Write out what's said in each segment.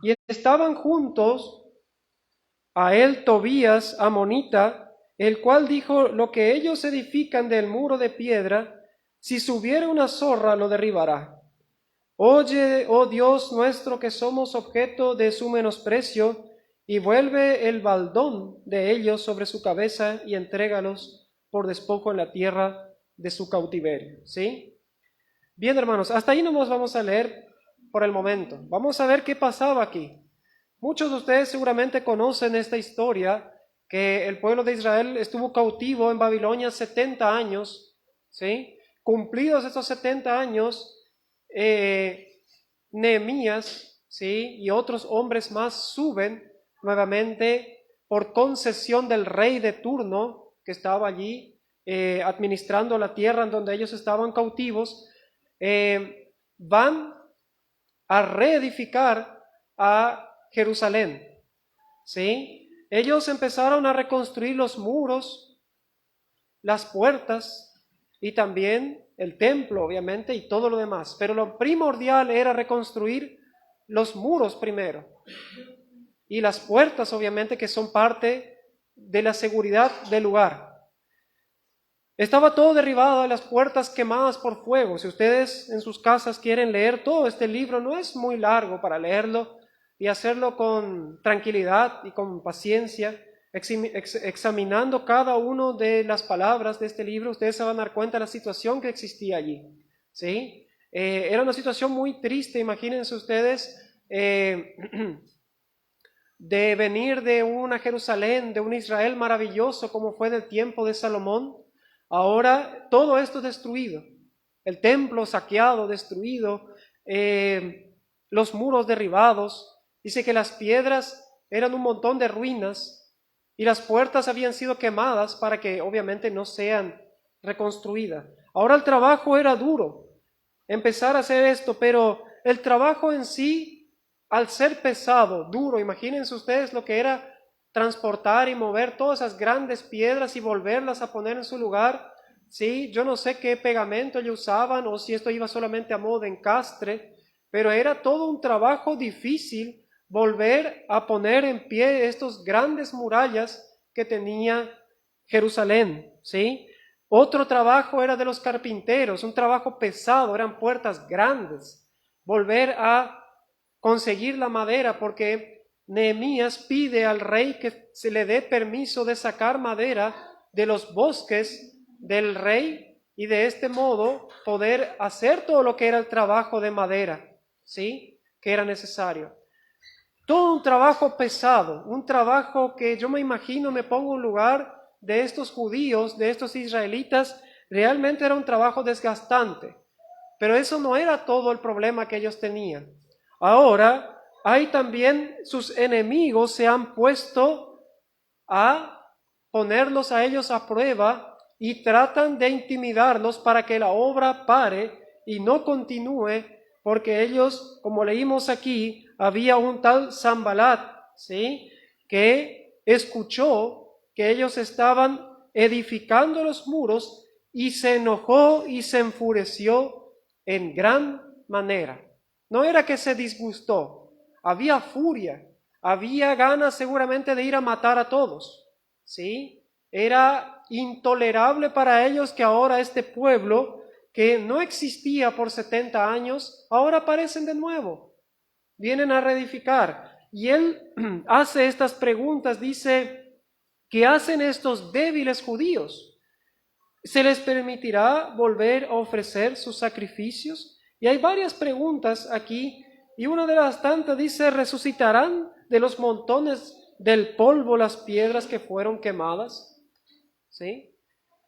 Y estaban juntos a él Tobías amonita, el cual dijo: lo que ellos edifican del muro de piedra, si subiera una zorra lo derribará. Oye, oh Dios nuestro, que somos objeto de su menosprecio, y vuelve el baldón de ellos sobre su cabeza y entrégalos por despojo en la tierra de su cautiverio. ¿Sí? Bien, hermanos, hasta ahí no nos vamos a leer por el momento. Vamos a ver qué pasaba aquí. Muchos de ustedes seguramente conocen esta historia, que el pueblo de Israel estuvo cautivo en Babilonia 70 años, ¿sí? Cumplidos estos 70 años, Nehemías, ¿sí? Y otros hombres más suben nuevamente por concesión del rey de turno que estaba allí administrando la tierra en donde ellos estaban cautivos. Van a reedificar a Jerusalén, ¿sí? Ellos empezaron a reconstruir los muros, las puertas y también el templo, obviamente, y todo lo demás. Pero lo primordial era reconstruir los muros primero y las puertas, obviamente, que son parte de la seguridad del lugar. Estaba todo derribado, las puertas quemadas por fuego. Si ustedes en sus casas quieren leer todo este libro, no es muy largo para leerlo y hacerlo con tranquilidad y con paciencia, examinando cada una de las palabras de este libro, ustedes se van a dar cuenta de la situación que existía allí. ¿Sí? Era una situación muy triste, imagínense ustedes, de venir de una Jerusalén, de un Israel maravilloso como fue del tiempo de Salomón. Ahora todo esto destruido, el templo saqueado, destruido, los muros derribados. Dice que las piedras eran un montón de ruinas y las puertas habían sido quemadas para que obviamente no sean reconstruidas. Ahora el trabajo era duro, empezar a hacer esto, pero el trabajo en sí, al ser pesado, duro, imagínense ustedes lo que era transportar y mover todas esas grandes piedras y volverlas a poner en su lugar. Sí, yo no sé qué pegamento ellos usaban o si esto iba solamente a modo de encastre, pero era todo un trabajo difícil volver a poner en pie estos grandes murallas que tenía Jerusalén, ¿sí? Otro trabajo era de los carpinteros, un trabajo pesado, eran puertas grandes. Volver a conseguir la madera, porque Nehemías pide al rey que se le dé permiso de sacar madera de los bosques del rey y de este modo poder hacer todo lo que era el trabajo de madera, ¿sí? Que era necesario. Todo un trabajo pesado, un trabajo que yo me imagino, me pongo en lugar de estos judíos, de estos israelitas, realmente era un trabajo desgastante. Pero eso no era todo el problema que ellos tenían. Ahora, hay también sus enemigos se han puesto a ponerlos a ellos a prueba y tratan de intimidarlos para que la obra pare y no continúe, porque ellos, como leímos aquí, había un tal Sanbalat, ¿sí?, que escuchó que ellos estaban edificando los muros y se enojó y se enfureció en gran manera. No era que se disgustó, había furia, había ganas seguramente de ir a matar a todos, ¿sí? Era intolerable para ellos que ahora este pueblo, que no existía por 70 años, ahora aparecen de nuevo, vienen a reedificar. Y él hace estas preguntas, dice: ¿qué hacen estos débiles judíos? ¿Se les permitirá volver a ofrecer sus sacrificios? Y hay varias preguntas aquí, y una de las tantas dice: ¿resucitarán de los montones del polvo las piedras que fueron quemadas? ¿Sí?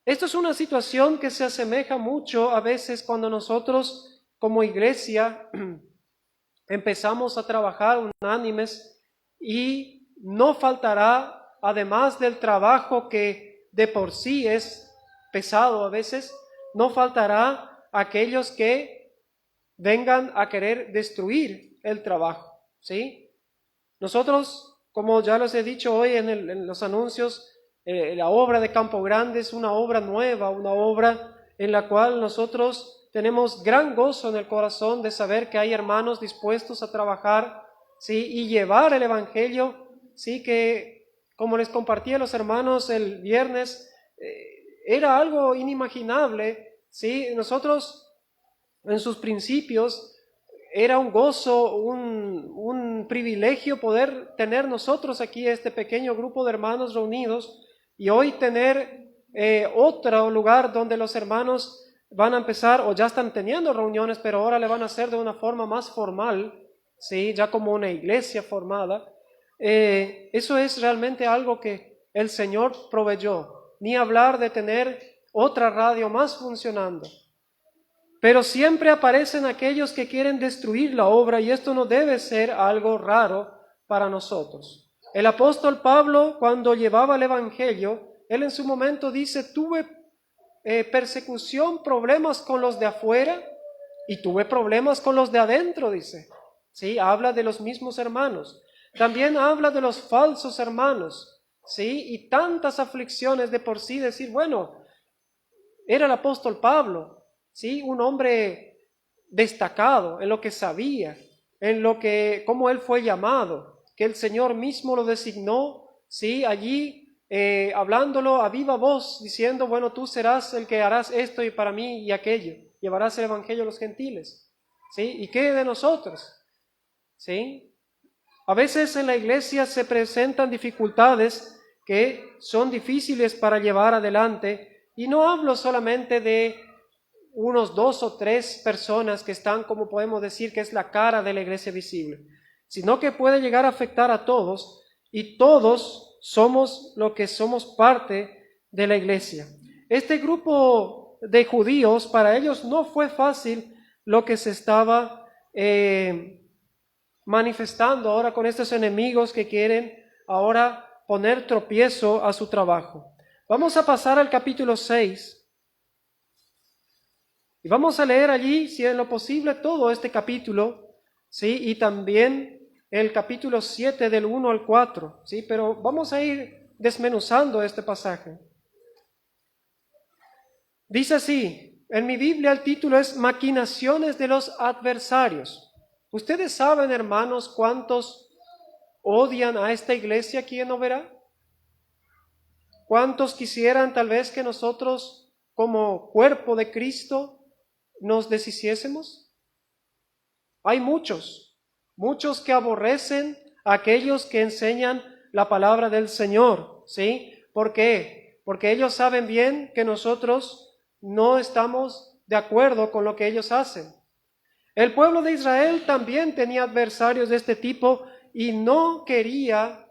Esto es una situación que se asemeja mucho a veces cuando nosotros como iglesia empezamos a trabajar unánimes, y no faltará, además del trabajo que de por sí es pesado a veces, no faltará aquellos que vengan a querer destruir el trabajo, ¿sí? Nosotros, como ya les he dicho hoy en los anuncios, la obra de Campo Grande es una obra nueva, una obra en la cual nosotros tenemos gran gozo en el corazón de saber que hay hermanos dispuestos a trabajar ¿sí? Y llevar el Evangelio, ¿sí? Que como les compartí a los hermanos el viernes, era algo inimaginable, ¿sí? Nosotros en sus principios era un gozo, un privilegio poder tener nosotros aquí este pequeño grupo de hermanos reunidos y hoy tener otro lugar donde los hermanos van a empezar o ya están teniendo reuniones, pero ahora le van a hacer de una forma más formal, ¿sí? Ya como una iglesia formada. Eso es realmente algo que el Señor proveyó, ni hablar de tener otra radio más funcionando. Pero siempre aparecen aquellos que quieren destruir la obra y esto no debe ser algo raro para nosotros. El apóstol Pablo, cuando llevaba el Evangelio, él en su momento dice, tuve persecución, problemas con los de afuera y tuve problemas con los de adentro, dice. ¿Sí? Habla de los mismos hermanos. También habla de los falsos hermanos, ¿sí? Y tantas aflicciones de por sí, decir, bueno, era el apóstol Pablo, ¿sí? Un hombre destacado en lo que sabía, en lo que, cómo él fue llamado, que el Señor mismo lo designó, ¿sí? Allí hablándolo a viva voz, diciendo, bueno, tú serás el que harás esto y para mí y aquello, llevarás el Evangelio a los gentiles, ¿sí? ¿Y qué de nosotros? ¿Sí? A veces en la iglesia se presentan dificultades que son difíciles para llevar adelante y no hablo solamente de unos 2 o 3 personas que están, como podemos decir, que es la cara de la iglesia visible, sino que puede llegar a afectar a todos y todos somos lo que somos parte de la iglesia. Este grupo de judíos, para ellos no fue fácil lo que se estaba manifestando ahora con estos enemigos que quieren ahora poner tropiezo a su trabajo. Vamos a pasar al capítulo 6. Y vamos a leer allí, si es lo posible, todo este capítulo, ¿sí? Y también el capítulo 7 del 1 al 4, ¿sí? Pero vamos a ir desmenuzando este pasaje. Dice así, en mi Biblia el título es Maquinaciones de los adversarios. ¿Ustedes saben, hermanos, cuántos odian a esta iglesia aquí en Oberá? ¿Cuántos quisieran tal vez que nosotros, como cuerpo de Cristo, nos deshiciésemos? Hay muchos que aborrecen a aquellos que enseñan la palabra del Señor, ¿sí? ¿Por qué? Porque ellos saben bien que nosotros no estamos de acuerdo con lo que ellos hacen. El pueblo de Israel también tenía adversarios de este tipo y no querían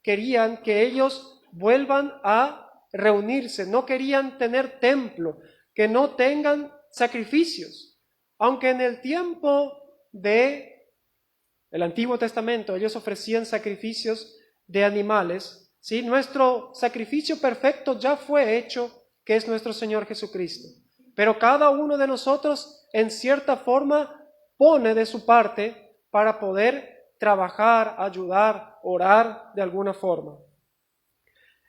que ellos vuelvan a reunirse, no querían tener templo, que no tengan sacrificios, aunque en el tiempo de el Antiguo Testamento ellos ofrecían sacrificios de animales, ¿sí? Nuestro sacrificio perfecto ya fue hecho, que es nuestro Señor Jesucristo, pero cada uno de nosotros en cierta forma pone de su parte para poder trabajar, ayudar, orar de alguna forma.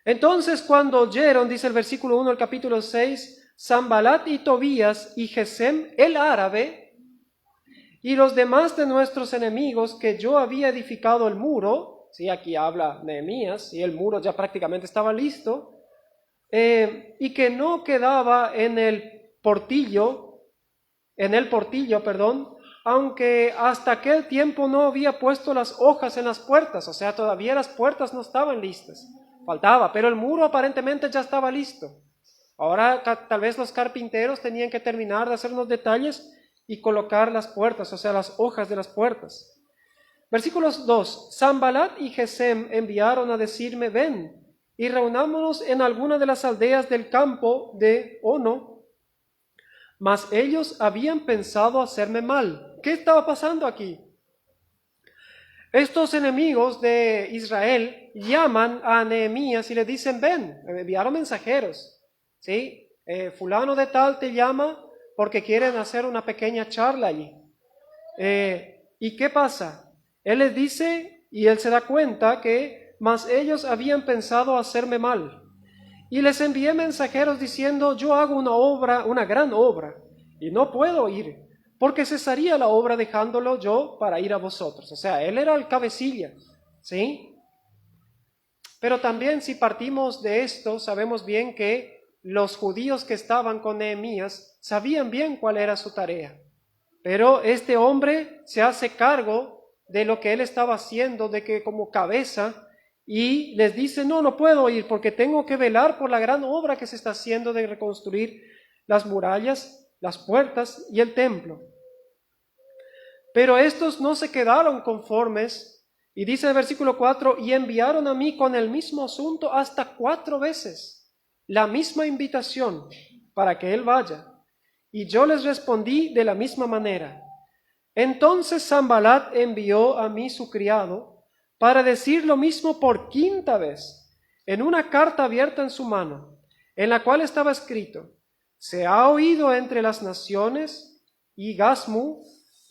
Entonces cuando oyeron, dice el versículo 1 del capítulo 6, Sanbalat y Tobías y Gesem el árabe y los demás de nuestros enemigos que yo había edificado el muro, ¿sí? Aquí habla Nehemías, y el muro ya prácticamente estaba listo, y que no quedaba en el portillo, aunque hasta aquel tiempo no había puesto las hojas en las puertas, o sea, todavía las puertas no estaban listas, faltaba, pero el muro aparentemente ya estaba listo. Ahora tal vez los carpinteros tenían que terminar de hacer unos detalles y colocar las puertas, o sea, las hojas de las puertas. Versículos 2. Sanbalat y Gesem enviaron a decirme, ven y reunámonos en alguna de las aldeas del campo de Ono. Mas ellos habían pensado hacerme mal. ¿Qué estaba pasando aquí? Estos enemigos de Israel llaman a Nehemías y le dicen, ven, enviaron mensajeros. ¿Sí? Fulano de tal te llama porque quieren hacer una pequeña charla allí. ¿Y qué pasa? Él les dice y él se da cuenta que mas ellos habían pensado hacerme mal. Y les envié mensajeros diciendo, yo hago una obra, una gran obra, y no puedo ir, porque cesaría la obra dejándolo yo para ir a vosotros. O sea, él era el cabecilla, ¿sí? Pero también si partimos de esto, sabemos bien que los judíos que estaban con Nehemías sabían bien cuál era su tarea. Pero este hombre se hace cargo de lo que él estaba haciendo, de que como cabeza, y les dice, no puedo ir porque tengo que velar por la gran obra que se está haciendo de reconstruir las murallas, las puertas y el templo. Pero estos no se quedaron conformes, y dice el versículo 4, y enviaron a mí con el mismo asunto hasta 4 veces, la misma invitación para que él vaya. Y yo les respondí de la misma manera. Entonces Sanballat envió a mí su criado para decir lo mismo por 5ª vez, en una carta abierta en su mano, en la cual estaba escrito, se ha oído entre las naciones, y Gasmu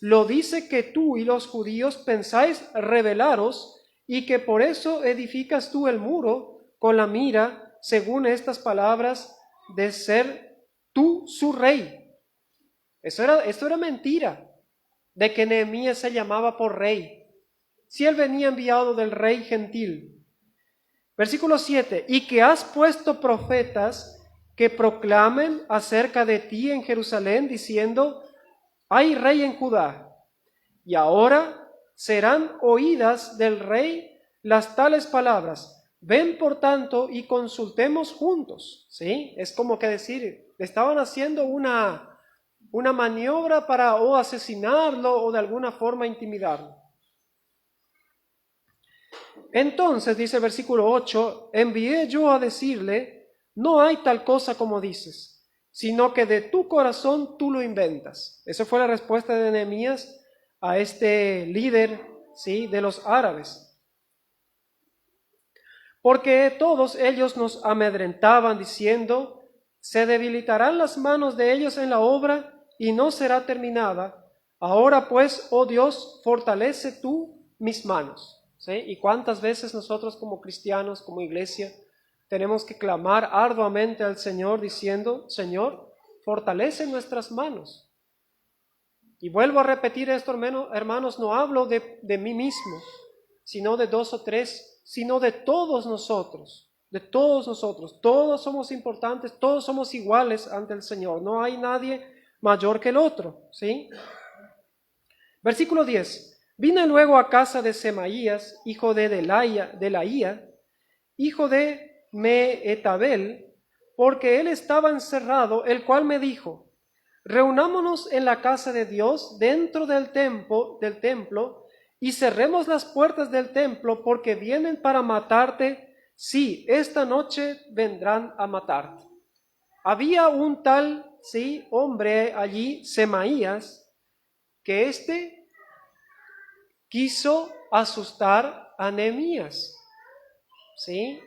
lo dice que tú y los judíos pensáis rebelaros, y que por eso edificas tú el muro con la mira, según estas palabras, de ser tú su rey. Esto era mentira, de que Nehemías se llamaba por rey, si él venía enviado del rey gentil. Versículo 7, y que has puesto profetas que proclamen acerca de ti en Jerusalén, diciendo, hay rey en Judá, y ahora serán oídas del rey las tales palabras. Ven por tanto y consultemos juntos. ¿Sí? Es como que decir, estaban haciendo una maniobra para o asesinarlo o de alguna forma intimidarlo. Entonces, dice el versículo 8, envié yo a decirle, no hay tal cosa como dices, sino que de tu corazón tú lo inventas. Esa fue la respuesta de Nehemías a este líder, ¿sí?, de los árabes. Porque todos ellos nos amedrentaban diciendo, se debilitarán las manos de ellos en la obra y no será terminada. Ahora pues, oh Dios, fortalece tú mis manos. ¿Sí? Y cuántas veces nosotros como cristianos, como iglesia, tenemos que clamar arduamente al Señor diciendo, Señor, fortalece nuestras manos. Y vuelvo a repetir esto, hermanos, no hablo de mí mismo, sino de 2 o 3, sino de todos nosotros, todos somos importantes, todos somos iguales ante el Señor, no hay nadie mayor que el otro, ¿sí? Versículo 10. Vine luego a casa de Semaías, hijo de Delaía, hijo de Mehetabel, porque él estaba encerrado, el cual me dijo, reunámonos en la casa de Dios dentro del templo, y cerremos las puertas del templo, porque vienen para matarte, sí, esta noche vendrán a matarte. Había un tal, sí, hombre allí, Semaías, que quiso asustar a Nehemías, ¿sí?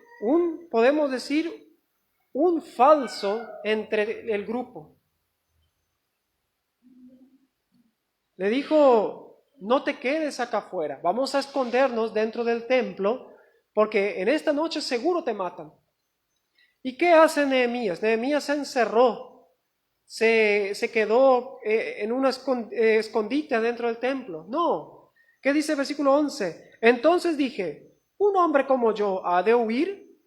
Podemos decir, un falso entre el grupo. Le dijo, no te quedes acá afuera, vamos a escondernos dentro del templo, porque en esta noche seguro te matan. ¿Y qué hace Nehemías? Nehemías se encerró, se quedó en una escondite dentro del templo. No. ¿Qué dice el versículo 11? Entonces dije, ¿un hombre como yo ha de huir?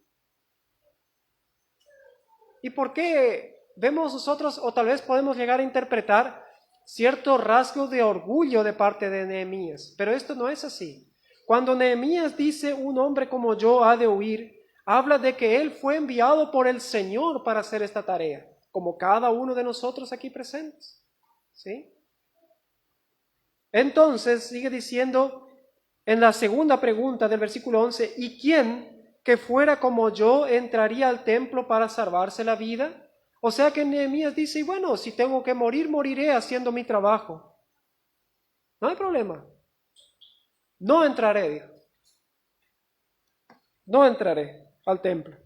¿Y por qué vemos nosotros, o tal vez podemos llegar a interpretar cierto rasgo de orgullo de parte de Nehemías? Pero esto no es así. Cuando Nehemías dice, un hombre como yo ha de huir, habla de que él fue enviado por el Señor para hacer esta tarea, como cada uno de nosotros aquí presentes. ¿Sí? Entonces, sigue diciendo en la segunda pregunta del versículo 11, ¿y quién que fuera como yo entraría al templo para salvarse la vida? O sea que Nehemías dice, y bueno, si tengo que morir, moriré haciendo mi trabajo. No hay problema. No entraré, dijo. No entraré al templo.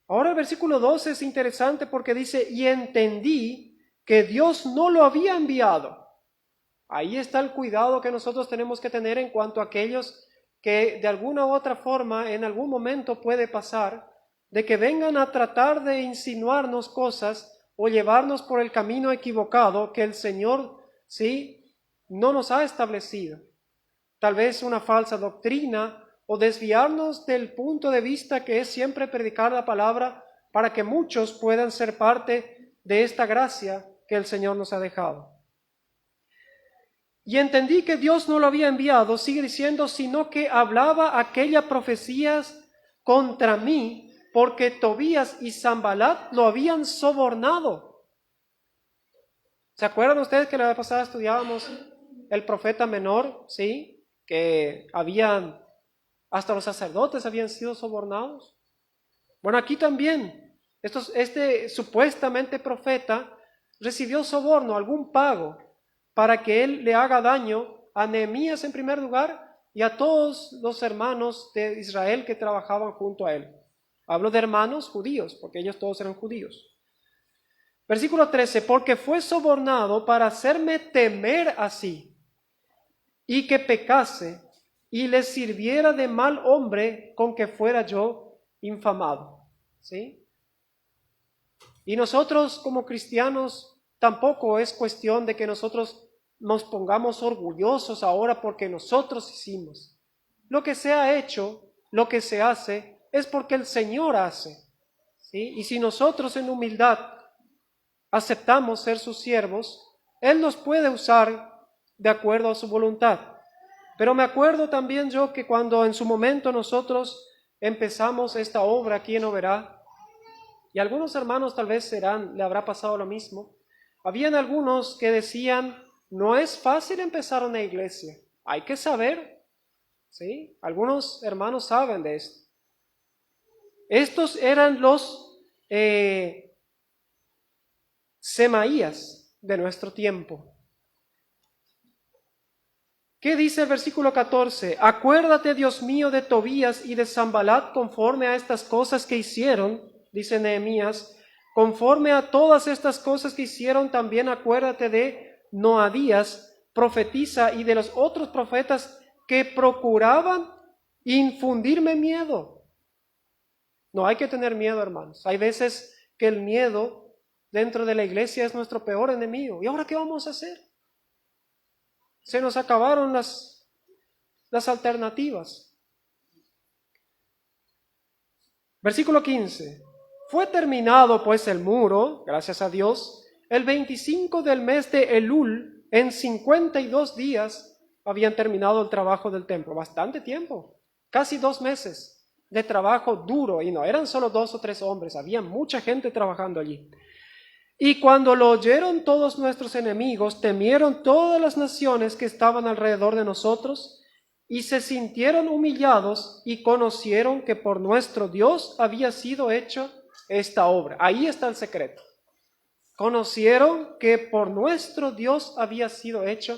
Ahora el versículo 12 es interesante porque dice, y entendí que Dios no lo había enviado. Ahí está el cuidado que nosotros tenemos que tener en cuanto a aquellos que de alguna u otra forma en algún momento puede pasar de que vengan a tratar de insinuarnos cosas o llevarnos por el camino equivocado que el Señor ¿sí? No nos ha establecido. Tal vez una falsa doctrina o desviarnos del punto de vista que es siempre predicar la palabra para que muchos puedan ser parte de esta gracia que el Señor nos ha dejado. Y entendí que Dios no lo había enviado, sigue diciendo, sino que hablaba aquellas profecías contra mí, porque Tobías y Sanballat lo habían sobornado. ¿Se acuerdan ustedes que la vez pasada estudiábamos el profeta menor? ¿Sí? Que hasta los sacerdotes habían sido sobornados. Bueno, aquí también, este supuestamente profeta recibió soborno, algún pago, para que él le haga daño a Nehemías en primer lugar y a todos los hermanos de Israel que trabajaban junto a él. Hablo de hermanos judíos, porque ellos todos eran judíos. Versículo 13, porque fue sobornado para hacerme temer así, y que pecase, y le sirviera de mal hombre con que fuera yo infamado. ¿Sí? Y nosotros como cristianos tampoco es cuestión de que nosotros nos pongamos orgullosos ahora porque nosotros hicimos. Lo que se ha hecho, lo que se hace, es porque el Señor hace. ¿Sí? Y si nosotros en humildad aceptamos ser sus siervos, Él nos puede usar de acuerdo a su voluntad. Pero me acuerdo también yo que cuando en su momento nosotros empezamos esta obra aquí en Oberá, y algunos hermanos tal vez le habrá pasado lo mismo, habían algunos que decían, no es fácil empezar una iglesia, hay que saber, ¿sí? Algunos hermanos saben de esto. Estos eran los Semaías de nuestro tiempo. ¿Qué dice el versículo 14? Acuérdate, Dios mío, de Tobías y de Sanballat conforme a estas cosas que hicieron, dice Nehemías, conforme a todas estas cosas que hicieron, también acuérdate de Noadías, profetiza, y de los otros profetas que procuraban infundirme miedo. No hay que tener miedo, hermanos. Hay veces que el miedo dentro de la iglesia es nuestro peor enemigo. ¿Y ahora qué vamos a hacer? Se nos acabaron las alternativas. Versículo 15. Fue terminado pues el muro, gracias a Dios, el 25 del mes de Elul, en 52 días habían terminado el trabajo del templo. Bastante tiempo, casi 2 meses de trabajo duro. Y no eran solo 2 o 3 hombres, había mucha gente trabajando allí. Y cuando lo oyeron todos nuestros enemigos, temieron todas las naciones que estaban alrededor de nosotros, y se sintieron humillados y conocieron que por nuestro Dios había sido hecha esta obra. Ahí está el secreto. Conocieron que por nuestro Dios había sido hecha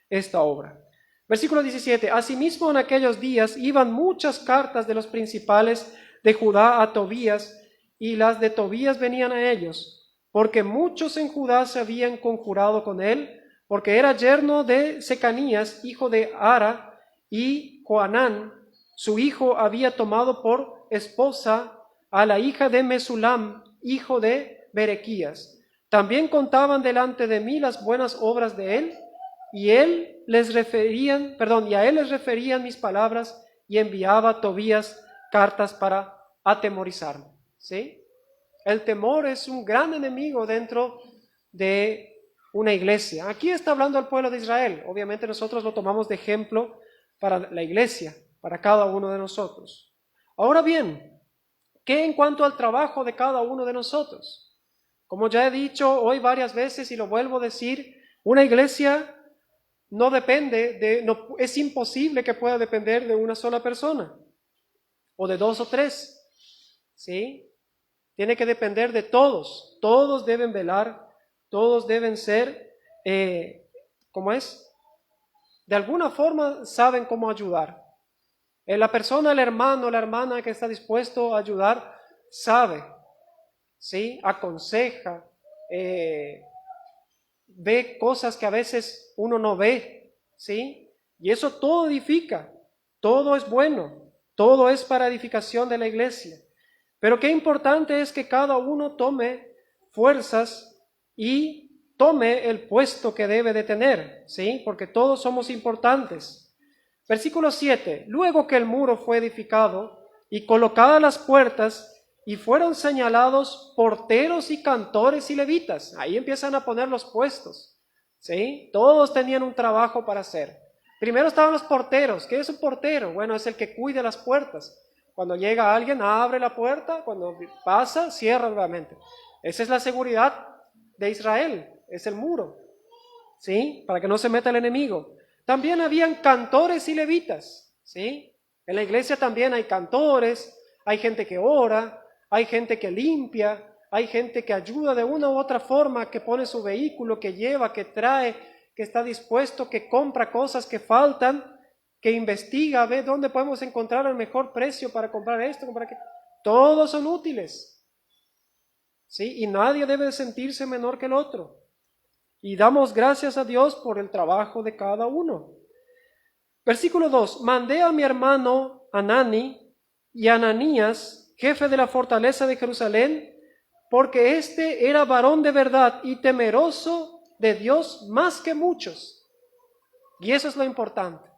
esta obra. Versículo 17. Asimismo en aquellos días iban muchas cartas de los principales de Judá a Tobías, y las de Tobías venían a ellos, porque muchos en Judá se habían conjurado con él, porque era yerno de Secanías, hijo de Ara, y Joanán, su hijo, había tomado por esposa a la hija de Mesulam, hijo de Berequías. También contaban delante de mí las buenas obras de él, y a él les referían mis palabras, y enviaba a Tobías cartas para atemorizarme. ¿Sí? El temor es un gran enemigo dentro de una iglesia. Aquí está hablando el pueblo de Israel. Obviamente nosotros lo tomamos de ejemplo para la iglesia, para cada uno de nosotros. Ahora bien, ¿qué en cuanto al trabajo de cada uno de nosotros? Como ya he dicho hoy varias veces y lo vuelvo a decir, una iglesia no depende es imposible que pueda depender de una sola persona o de 2 o 3. ¿Sí? Tiene que depender de todos. Todos deben velar, todos deben ser, ¿cómo es? De alguna forma saben cómo ayudar. La persona, el hermano, la hermana que está dispuesto a ayudar, sabe, ¿sí? Aconseja, ve cosas que a veces uno no ve, ¿sí? Y eso todo edifica, todo es bueno, todo es para edificación de la iglesia. Pero qué importante es que cada uno tome fuerzas y tome el puesto que debe de tener, ¿sí? Porque todos somos importantes. Versículo 7. Luego que el muro fue edificado y colocadas las puertas, y fueron señalados porteros y cantores y levitas. Ahí empiezan a poner los puestos, ¿sí? Todos tenían un trabajo para hacer. Primero estaban los porteros. ¿Qué es un portero? Bueno, es el que cuida las puertas. Cuando llega alguien, abre la puerta, cuando pasa, cierra nuevamente. Esa es la seguridad de Israel, es el muro, ¿sí? Para que no se meta el enemigo. También habían cantores y levitas, ¿sí? En la iglesia también hay cantores, hay gente que ora, hay gente que limpia, hay gente que ayuda de una u otra forma, que pone su vehículo, que lleva, que trae, que está dispuesto, que compra cosas que faltan, que investiga, ve dónde podemos encontrar el mejor precio para comprar esto, comprar aquello. Todos son útiles, ¿sí? Y nadie debe sentirse menor que el otro. Y damos gracias a Dios por el trabajo de cada uno. Versículo 2. Mandé a mi hermano Anani y a Ananías, jefe de la fortaleza de Jerusalén, porque éste era varón de verdad y temeroso de Dios más que muchos. Y eso es lo importante.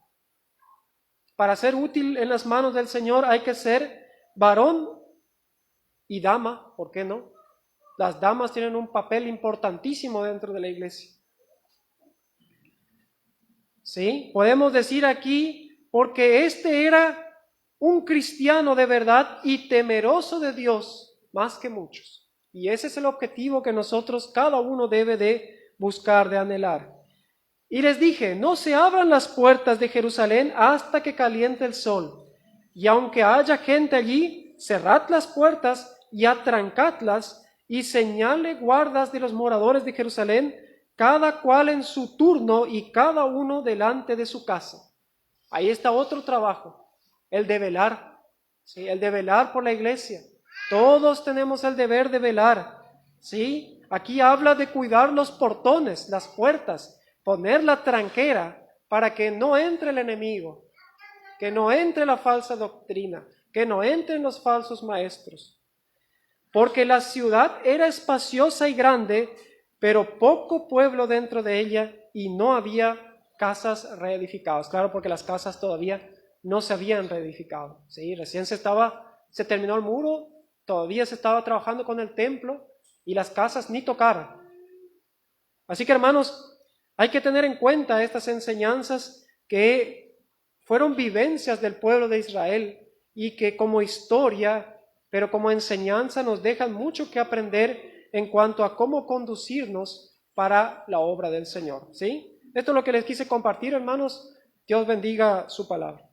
Para ser útil en las manos del Señor hay que ser varón y dama, ¿por qué no? Las damas tienen un papel importantísimo dentro de la iglesia. ¿Sí? Podemos decir aquí, porque este era un cristiano de verdad y temeroso de Dios más que muchos. Y ese es el objetivo que nosotros, cada uno debe de buscar, de anhelar. Y les dije, no se abran las puertas de Jerusalén hasta que caliente el sol. Y aunque haya gente allí, cerrad las puertas y atrancadlas, y señale guardas de los moradores de Jerusalén, cada cual en su turno y cada uno delante de su casa. Ahí está otro trabajo, el de velar, ¿sí? El de velar por la iglesia. Todos tenemos el deber de velar, ¿sí? Aquí habla de cuidar los portones, las puertas, poner la tranquera para que no entre el enemigo, que no entre la falsa doctrina, que no entren los falsos maestros. Porque la ciudad era espaciosa y grande, pero poco pueblo dentro de ella y no había casas reedificadas. Claro, porque las casas todavía no se habían reedificado. ¿Sí? Recién se terminó el muro, todavía se estaba trabajando con el templo y las casas ni tocaron. Así que, hermanos, hay que tener en cuenta estas enseñanzas que fueron vivencias del pueblo de Israel y que como historia, pero como enseñanza nos dejan mucho que aprender en cuanto a cómo conducirnos para la obra del Señor. ¿Sí? Esto es lo que les quise compartir, hermanos. Dios bendiga su palabra.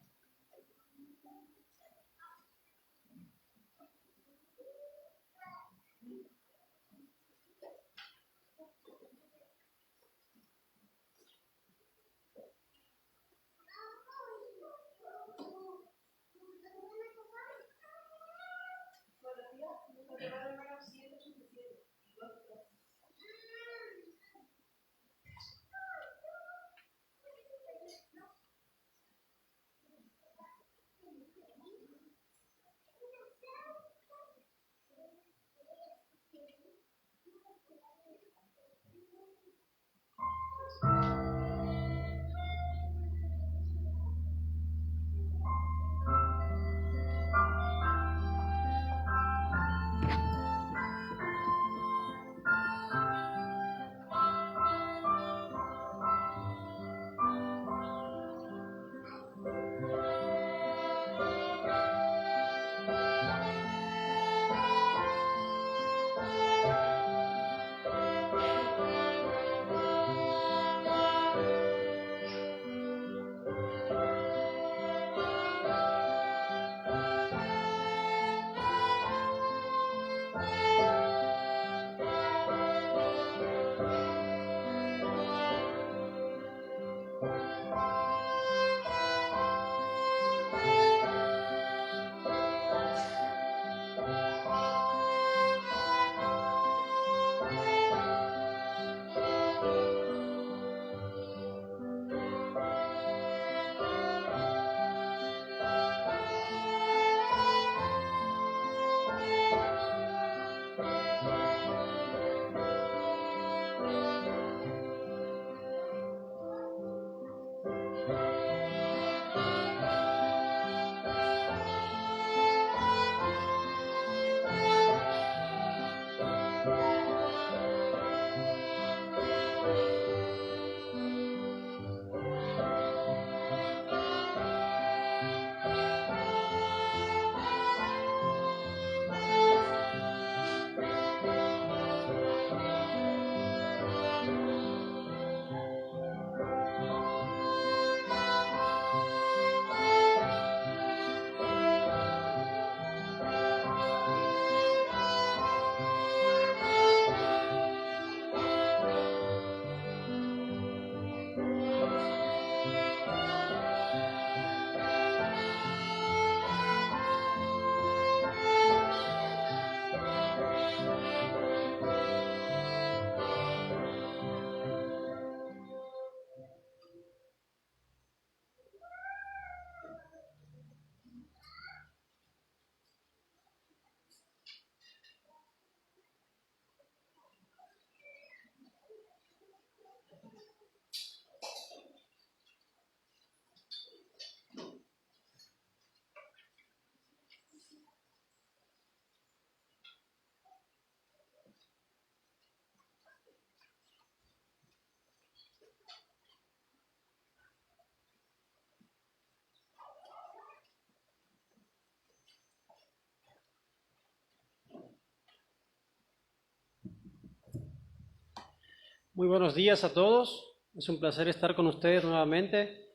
Muy buenos días a todos. Es un placer estar con ustedes nuevamente.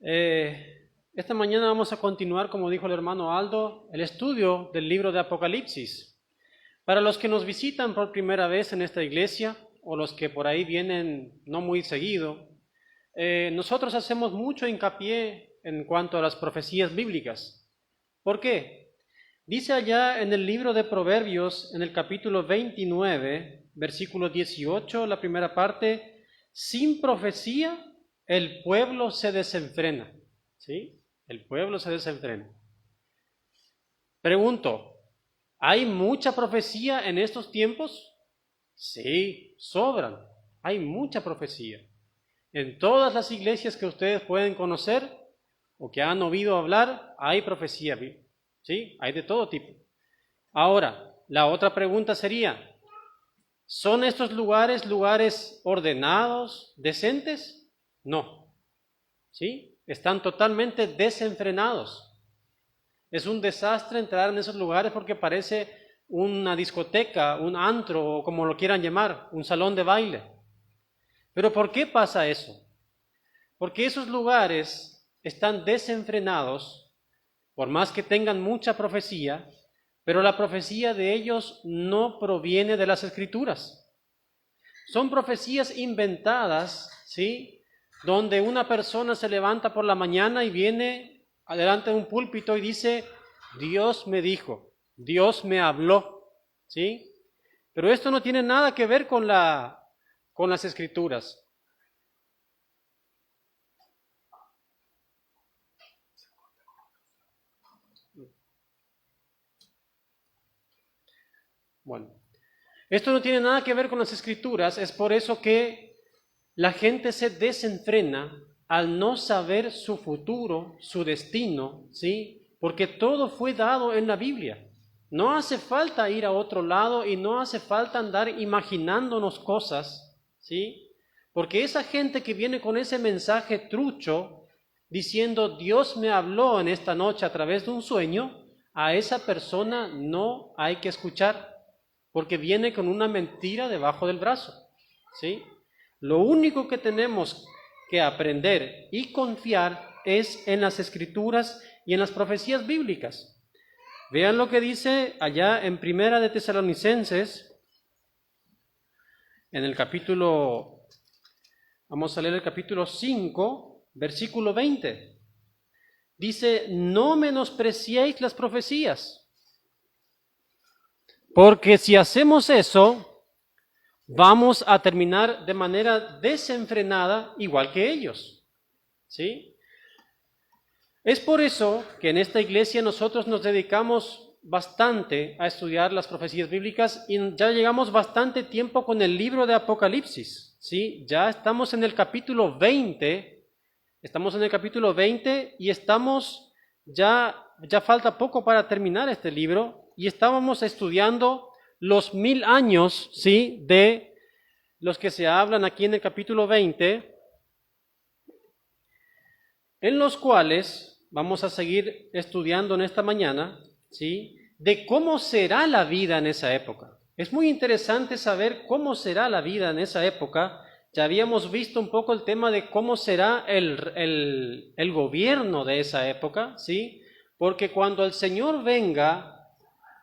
Esta mañana vamos a continuar, como dijo el hermano Aldo, el estudio del libro de Apocalipsis. Para los que nos visitan por primera vez en esta iglesia o los que por ahí vienen no muy seguido, nosotros hacemos mucho hincapié en cuanto a las profecías bíblicas. ¿Por qué? Dice allá en el libro de Proverbios, en el capítulo 29, versículo 18, la primera parte: sin profecía el pueblo se desenfrena. ¿Sí? El pueblo se desenfrena. Pregunto, ¿hay mucha profecía en estos tiempos? Sí, sobran. Hay mucha profecía. En todas las iglesias que ustedes pueden conocer o que han oído hablar, hay profecía. ¿Sí? Hay de todo tipo. Ahora, la otra pregunta sería: ¿son estos lugares ordenados, decentes? No. ¿Sí? Están totalmente desenfrenados. Es un desastre entrar en esos lugares porque parece una discoteca, un antro, o como lo quieran llamar, un salón de baile. ¿Pero por qué pasa eso? Porque esos lugares están desenfrenados, por más que tengan mucha profecía, pero la profecía de ellos no proviene de las Escrituras. Son profecías inventadas, ¿sí? Donde una persona se levanta por la mañana y viene adelante de un púlpito y dice: Dios me dijo, Dios me habló, ¿sí? Pero esto no tiene nada que ver con las Escrituras. Bueno, esto no tiene nada que ver con las Escrituras, es por eso que la gente se desenfrena al no saber su futuro, su destino, ¿sí? Porque todo fue dado en la Biblia. No hace falta ir a otro lado y no hace falta andar imaginándonos cosas, ¿sí? Porque esa gente que viene con ese mensaje trucho, diciendo Dios me habló en esta noche a través de un sueño, a esa persona no hay que escuchar, porque viene con una mentira debajo del brazo, ¿sí? Lo único que tenemos que aprender y confiar es en las Escrituras y en las profecías bíblicas. Vean lo que dice allá en Primera de Tesalonicenses, en el capítulo, vamos a leer el capítulo 5, versículo 20. Dice: no menospreciéis las profecías, porque si hacemos eso, vamos a terminar de manera desenfrenada igual que ellos, ¿sí? Es por eso que en esta iglesia nosotros nos dedicamos bastante a estudiar las profecías bíblicas y ya llegamos bastante tiempo con el libro de Apocalipsis, ¿sí? Ya estamos en el capítulo 20, y ya falta poco para terminar este libro y estábamos estudiando los 1000 años, ¿sí? De los que se hablan aquí en el capítulo 20, en los cuales vamos a seguir estudiando en esta mañana, ¿sí? De cómo será la vida en esa época. Es muy interesante saber cómo será la vida en esa época. Ya habíamos visto un poco el tema de cómo será el gobierno de esa época, ¿sí? Porque cuando el Señor venga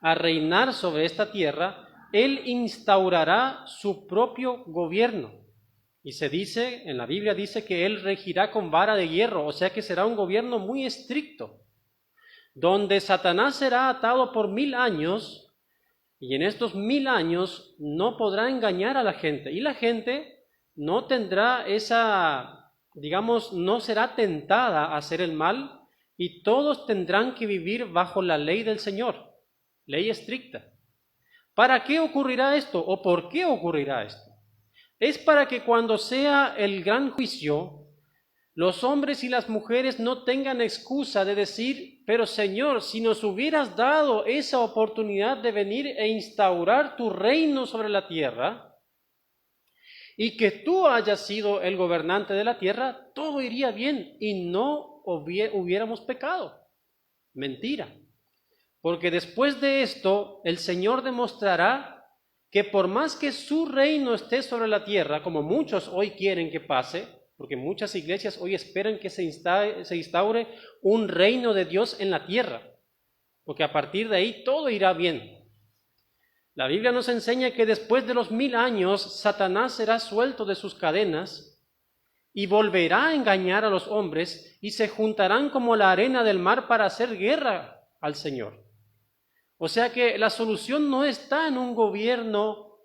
a reinar sobre esta tierra, Él instaurará su propio gobierno. Y se dice, en la Biblia dice que Él regirá con vara de hierro, o sea que será un gobierno muy estricto, donde Satanás será atado por 1000 años, y en estos 1000 años no podrá engañar a la gente, y la gente no tendrá no será tentada a hacer el mal, y todos tendrán que vivir bajo la ley del Señor, ley estricta. ¿Para qué ocurrirá esto? ¿O por qué ocurrirá esto? Es para que cuando sea el gran juicio, los hombres y las mujeres no tengan excusa de decir: pero Señor, si nos hubieras dado esa oportunidad de venir e instaurar tu reino sobre la tierra, y que tú hayas sido el gobernante de la tierra, todo iría bien y no hubiéramos pecado. Mentira. Porque después de esto, el Señor demostrará que por más que su reino esté sobre la tierra, como muchos hoy quieren que pase, porque muchas iglesias hoy esperan que se instaure un reino de Dios en la tierra, porque a partir de ahí todo irá bien. La Biblia nos enseña que después de los 1000 años, Satanás será suelto de sus cadenas y volverá a engañar a los hombres y se juntarán como la arena del mar para hacer guerra al Señor. O sea que la solución no está en un gobierno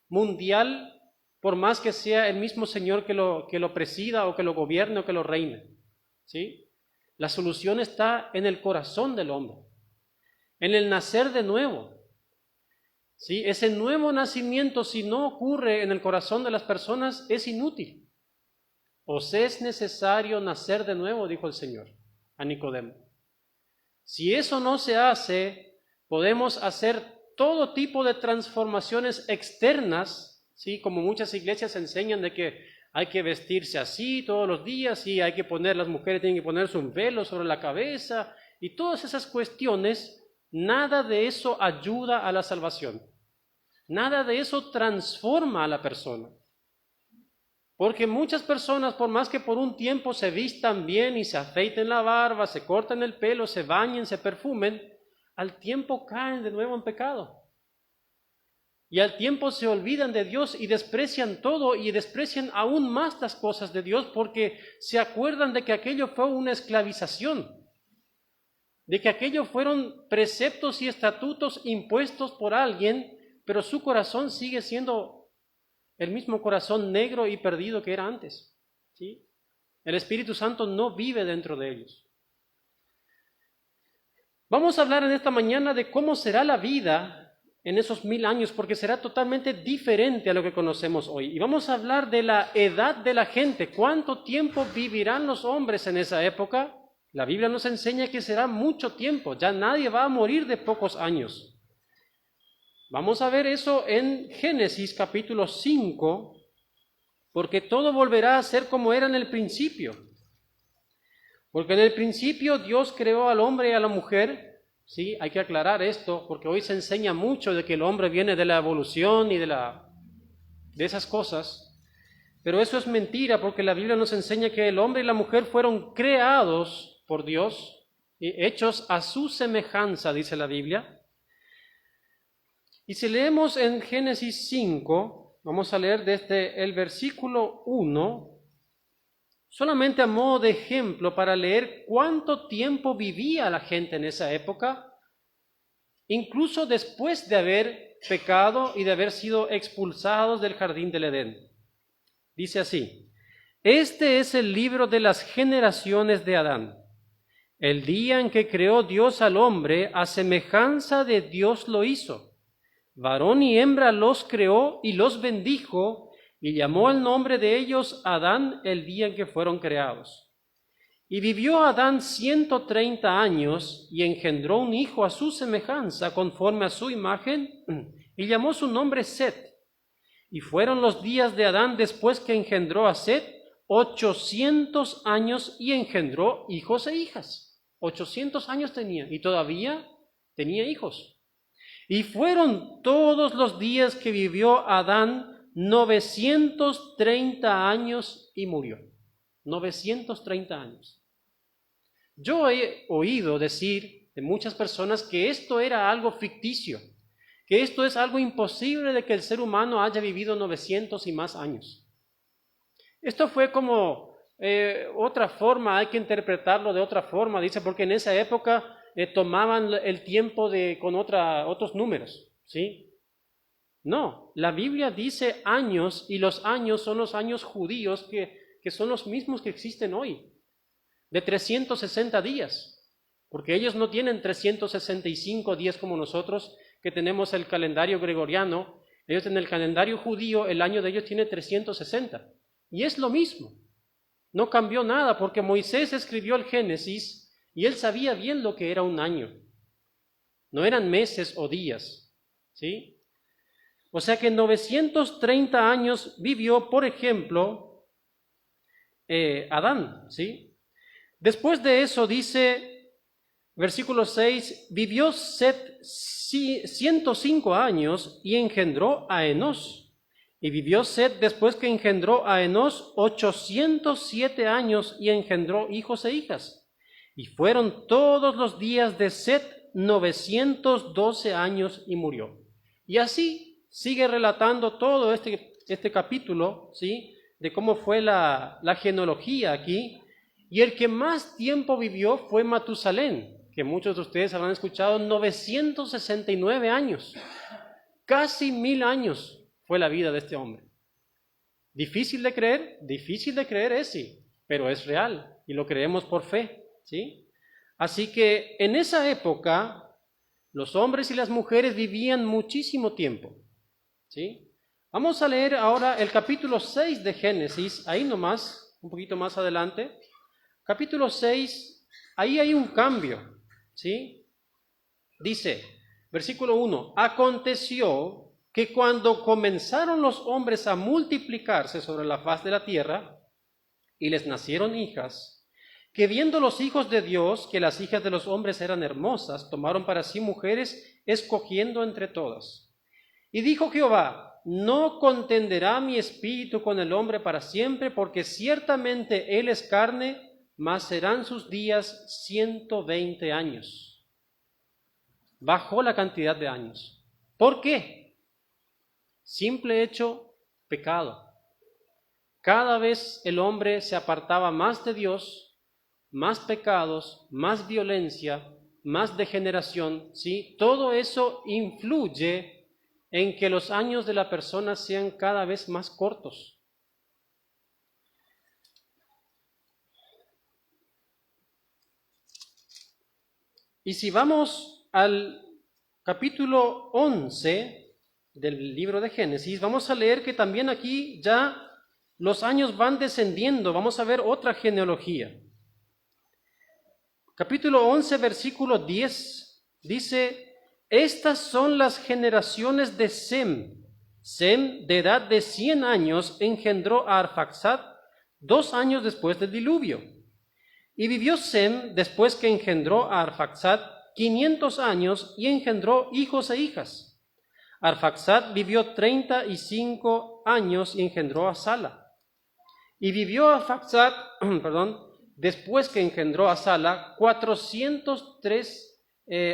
mundial, por más que sea el mismo Señor que lo presida o que lo gobierne o que lo reine, ¿sí? La solución está en el corazón del hombre, en el nacer de nuevo. ¿Sí? Ese nuevo nacimiento, si no ocurre en el corazón de las personas, es inútil. Os es necesario nacer de nuevo, dijo el Señor a Nicodemo. Si eso no se hace, podemos hacer todo tipo de transformaciones externas, ¿sí? Como muchas iglesias enseñan de que hay que vestirse así todos los días, y hay que las mujeres tienen que ponerse un velo sobre la cabeza, y todas esas cuestiones. Nada de eso ayuda a la salvación. Nada de eso transforma a la persona. Porque muchas personas, por más que por un tiempo se vistan bien y se afeiten la barba, se cortan el pelo, se bañen, se perfumen, al tiempo caen de nuevo en pecado. Y al tiempo se olvidan de Dios y desprecian todo y desprecian aún más las cosas de Dios porque se acuerdan de que aquello fue una esclavización. De que aquello fueron preceptos y estatutos impuestos por alguien, pero su corazón sigue siendo el mismo corazón negro y perdido que era antes, ¿sí? El Espíritu Santo no vive dentro de ellos. Vamos a hablar en esta mañana de cómo será la vida en esos 1000 años, porque será totalmente diferente a lo que conocemos hoy. Y vamos a hablar de la edad de la gente, cuánto tiempo vivirán los hombres en esa época. La Biblia nos enseña que será mucho tiempo, ya nadie va a morir de pocos años. Vamos a ver eso en Génesis capítulo 5, porque todo volverá a ser como era en el principio. Porque en el principio Dios creó al hombre y a la mujer, ¿sí? Hay que aclarar esto, porque hoy se enseña mucho de que el hombre viene de la evolución y de esas cosas. Pero eso es mentira, porque la Biblia nos enseña que el hombre y la mujer fueron creados por Dios, hechos a su semejanza, dice la Biblia. Y si leemos en Génesis 5, vamos a leer desde el versículo 1, solamente a modo de ejemplo para leer cuánto tiempo vivía la gente en esa época, incluso después de haber pecado y de haber sido expulsados del jardín del Edén. Dice así: este es el libro de las generaciones de Adán. El día en que creó Dios al hombre, a semejanza de Dios lo hizo. Varón y hembra los creó y los bendijo, y llamó el nombre de ellos Adán el día en que fueron creados. Y vivió Adán 130 años, y engendró un hijo a su semejanza, conforme a su imagen, y llamó su nombre Set. Y fueron los días de Adán después que engendró a Set, 800 años, y engendró hijos e hijas. 800 años tenía y todavía tenía hijos. Y fueron todos los días que vivió Adán 930 años y murió. 930 años. Yo he oído decir de muchas personas que esto era algo ficticio, que esto es algo imposible de que el ser humano haya vivido 900 y más años. Esto fue como otra forma, hay que interpretarlo de otra forma, dice, porque en esa época tomaban el tiempo con otros números, ¿sí? No, la Biblia dice años, y los años son los años judíos que son los mismos que existen hoy, de 360 días, porque ellos no tienen 365 días como nosotros, que tenemos el calendario gregoriano. Ellos en el calendario judío, el año de ellos tiene 360, y es lo mismo. No cambió nada, porque Moisés escribió el Génesis y él sabía bien lo que era un año. No eran meses o días, ¿sí? O sea que 930 años vivió, por ejemplo, Adán, ¿sí? Después de eso dice, Versículo 6, vivió Set 105 años y engendró a Enós. Y vivió Set después que engendró a Enós 807 años y engendró hijos e hijas. Y fueron todos los días de Set 912 años y murió. Y así sigue relatando todo este capítulo, ¿sí?, de cómo fue la genealogía aquí. Y el que más tiempo vivió fue Matusalén, que muchos de ustedes habrán escuchado, 969 años. Casi 1000 años fue la vida de este hombre. Difícil de creer es sí, pero es real y lo creemos por fe, ¿sí? Así que en esa época los hombres y las mujeres vivían muchísimo tiempo, ¿sí? Vamos a leer ahora el capítulo 6 de Génesis, ahí nomás, un poquito más adelante. Capítulo 6, ahí hay un cambio, ¿sí? Dice, versículo 1, aconteció que cuando comenzaron los hombres a multiplicarse sobre la faz de la tierra, y les nacieron hijas, que viendo los hijos de Dios que las hijas de los hombres eran hermosas, tomaron para sí mujeres, escogiendo entre todas. Y dijo Jehová, no contenderá mi espíritu con el hombre para siempre, porque ciertamente él es carne, mas serán sus días 120 años. Bajó la cantidad de años. ¿Por qué? Simple hecho, pecado. Cada vez el hombre se apartaba más de Dios, más pecados, más violencia, más degeneración, ¿sí? Todo eso influye en que los años de la persona sean cada vez más cortos. Y si vamos al capítulo 11 del libro de Génesis, vamos a leer que también aquí ya los años van descendiendo. Vamos a ver otra genealogía. Capítulo 11, versículo 10, dice, estas son las generaciones de Sem. Sem, de edad de 100 años, engendró a Arfaxad 2 años después del diluvio. Y vivió Sem, después que engendró a Arfaxad, 500 años y engendró hijos e hijas. Arfaxad vivió 35 años y engendró a Sala. Y vivió Arfaxad, después que engendró a Sala, 403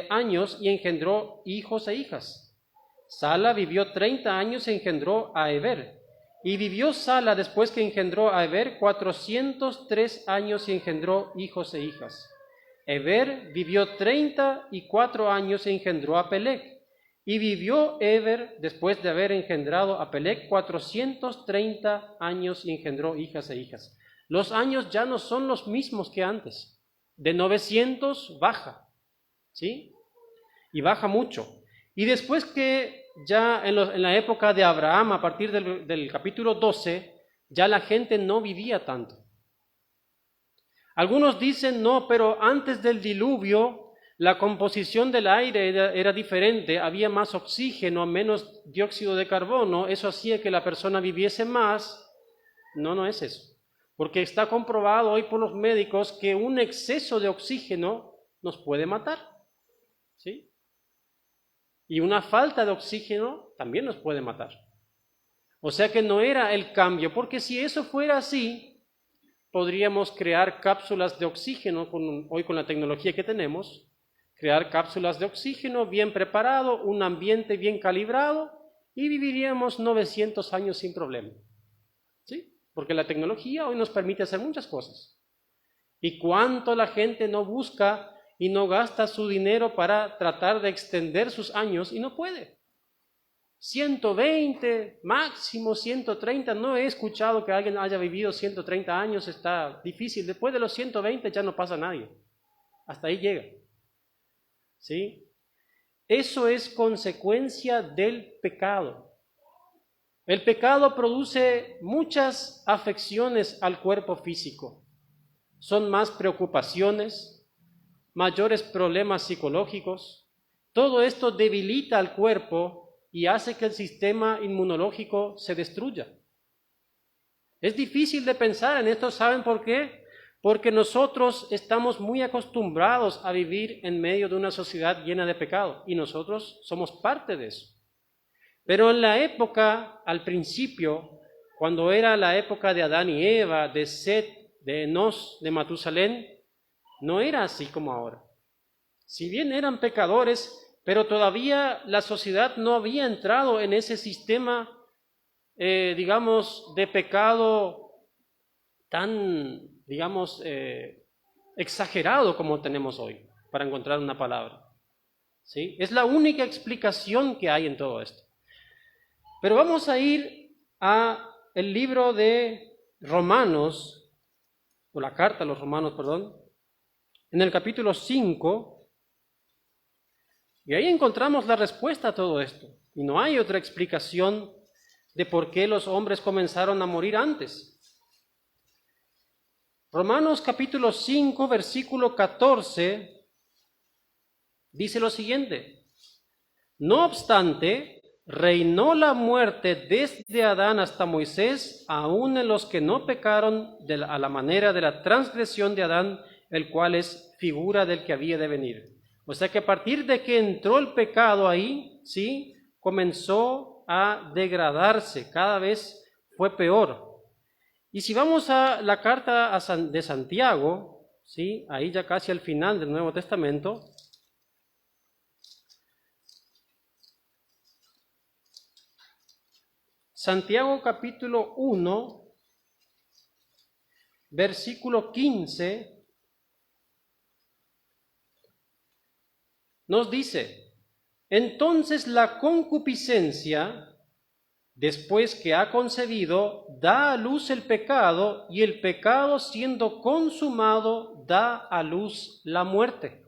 años y engendró hijos e hijas. Sala vivió 30 años y engendró a Eber. Y vivió Sala después que engendró a Eber 403 años y engendró hijos e hijas. Eber vivió 34 años y engendró a Peleg. Y vivió Eber después de haber engendrado a Peleg 430 años y engendró hijas e hijas. Los años ya no son los mismos que antes. De 900 baja, ¿sí? Y baja mucho. Y después que ya en la época de Abraham, a partir del capítulo 12, ya la gente no vivía tanto. Algunos dicen, no, pero antes del diluvio la composición del aire era diferente, había más oxígeno, menos dióxido de carbono, eso hacía que la persona viviese más. No es eso. Porque está comprobado hoy por los médicos que un exceso de oxígeno nos puede matar, ¿sí? Y una falta de oxígeno también nos puede matar. O sea que no era el cambio, porque si eso fuera así, podríamos crear cápsulas de oxígeno, hoy con la tecnología que tenemos, crear cápsulas de oxígeno bien preparado, un ambiente bien calibrado, y viviríamos 900 años sin problema, ¿sí? Porque la tecnología hoy nos permite hacer muchas cosas. ¿Y cuánto la gente no busca y no gasta su dinero para tratar de extender sus años y no puede? 120, máximo 130, no he escuchado que alguien haya vivido 130 años, está difícil. Después de los 120 ya no pasa nadie. Hasta ahí llega. ¿Sí? Eso es consecuencia del pecado. El pecado produce muchas afecciones al cuerpo físico. Son más preocupaciones, mayores problemas psicológicos. Todo esto debilita al cuerpo y hace que el sistema inmunológico se destruya. Es difícil de pensar en esto, ¿saben por qué? porque nosotros estamos muy acostumbrados a vivir en medio de una sociedad llena de pecado y nosotros somos parte de eso. Pero en la época, al principio, cuando era la época de Adán y Eva, de Set, de Enos, de Matusalén, no era así como ahora. Si bien eran pecadores, pero todavía la sociedad no había entrado en ese sistema, de pecado tan, exagerado como tenemos hoy, para encontrar una palabra. ¿Sí? Es la única explicación que hay en todo esto. Pero vamos a ir a el libro de Romanos, o la carta a los Romanos, perdón, en el capítulo 5, y ahí encontramos la respuesta a todo esto. Y no hay otra explicación de por qué los hombres comenzaron a morir antes. Romanos capítulo 5, versículo 14, dice lo siguiente: no obstante, reinó la muerte desde Adán hasta Moisés, aun en los que no pecaron a la manera de la transgresión de Adán, el cual es figura del que había de venir. O sea que a partir de que entró el pecado ahí, ¿sí?, comenzó a degradarse, cada vez fue peor. Y si vamos a la carta de Santiago, ¿sí?, ahí ya casi al final del Nuevo Testamento, Santiago capítulo 1, versículo 15, nos dice: entonces la concupiscencia, después que ha concebido, da a luz el pecado, y el pecado, siendo consumado, da a luz la muerte.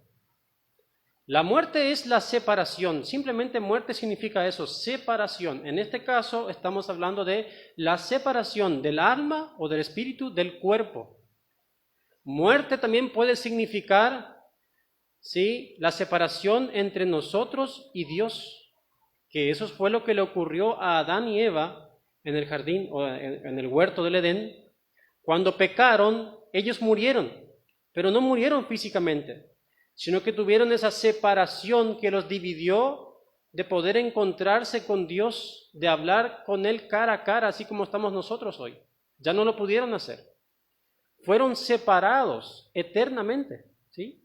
La muerte es la separación, simplemente muerte significa eso, separación. En este caso estamos hablando de la separación del alma o del espíritu del cuerpo. Muerte también puede significar, ¿sí?, la separación entre nosotros y Dios, que eso fue lo que le ocurrió a Adán y Eva en el jardín o en el huerto del Edén. Cuando pecaron, ellos murieron, pero no murieron físicamente, sino que tuvieron esa separación que los dividió de poder encontrarse con Dios, de hablar con Él cara a cara, así como estamos nosotros hoy. Ya no lo pudieron hacer. Fueron separados eternamente, ¿sí?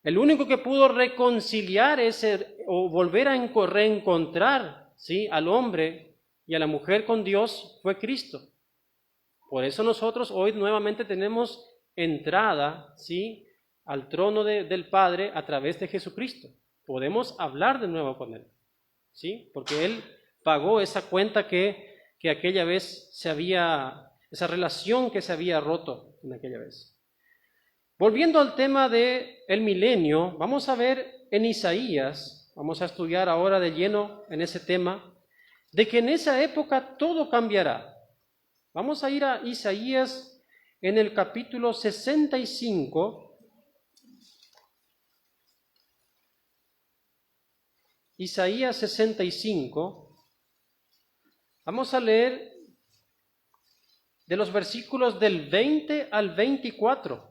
El único que pudo reconciliar o volver a reencontrar, ¿sí?, al hombre y a la mujer con Dios fue Cristo. Por eso nosotros hoy nuevamente tenemos entrada, ¿sí?, al trono del Padre a través de Jesucristo. Podemos hablar de nuevo con Él, ¿sí?, porque Él pagó esa cuenta que aquella vez esa relación que se había roto en aquella vez. Volviendo al tema del milenio, vamos a ver en Isaías, vamos a estudiar ahora de lleno en ese tema, de que en esa época todo cambiará. Vamos a ir a Isaías en el capítulo 65, Isaías 65, vamos a leer de los versículos del 20 al 24.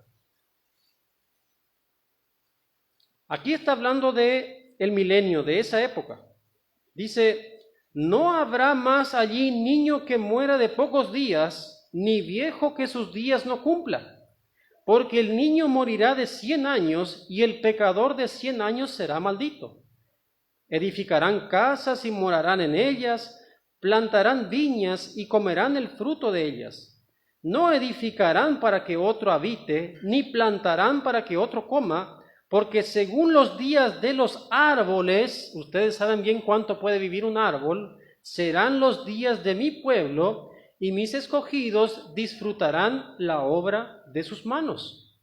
Aquí está hablando de el milenio, de esa época. Dice: no habrá más allí niño que muera de pocos días, ni viejo que sus días no cumpla, porque el niño morirá de 100 años y el pecador de 100 años será maldito. Edificarán casas y morarán en ellas, plantarán viñas y comerán el fruto de ellas. No edificarán para que otro habite, ni plantarán para que otro coma, porque según los días de los árboles, ustedes saben bien cuánto puede vivir un árbol, serán los días de mi pueblo, y mis escogidos disfrutarán la obra de sus manos.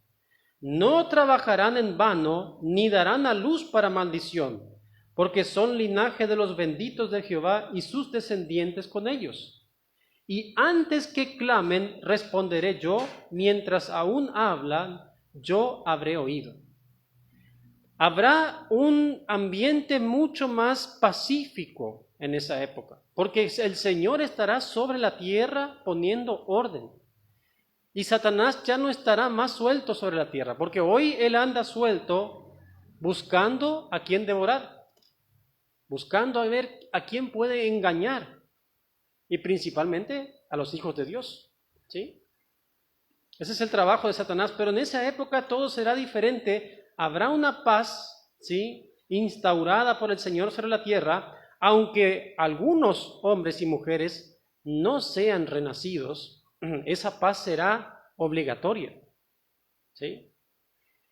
No trabajarán en vano, ni darán a luz para maldición, porque son linaje de los benditos de Jehová y sus descendientes con ellos. Y antes que clamen, responderé yo, mientras aún hablan, yo habré oído. Habrá un ambiente mucho más pacífico en esa época, porque el Señor estará sobre la tierra poniendo orden. Y Satanás ya no estará más suelto sobre la tierra, porque hoy él anda suelto buscando a quién devorar, buscando a ver a quién puede engañar, y principalmente a los hijos de Dios, ¿sí? Ese es el trabajo de Satanás, pero en esa época todo será diferente. Habrá una paz, ¿sí?, instaurada por el Señor sobre la tierra, aunque algunos hombres y mujeres no sean renacidos, esa paz será obligatoria, ¿sí?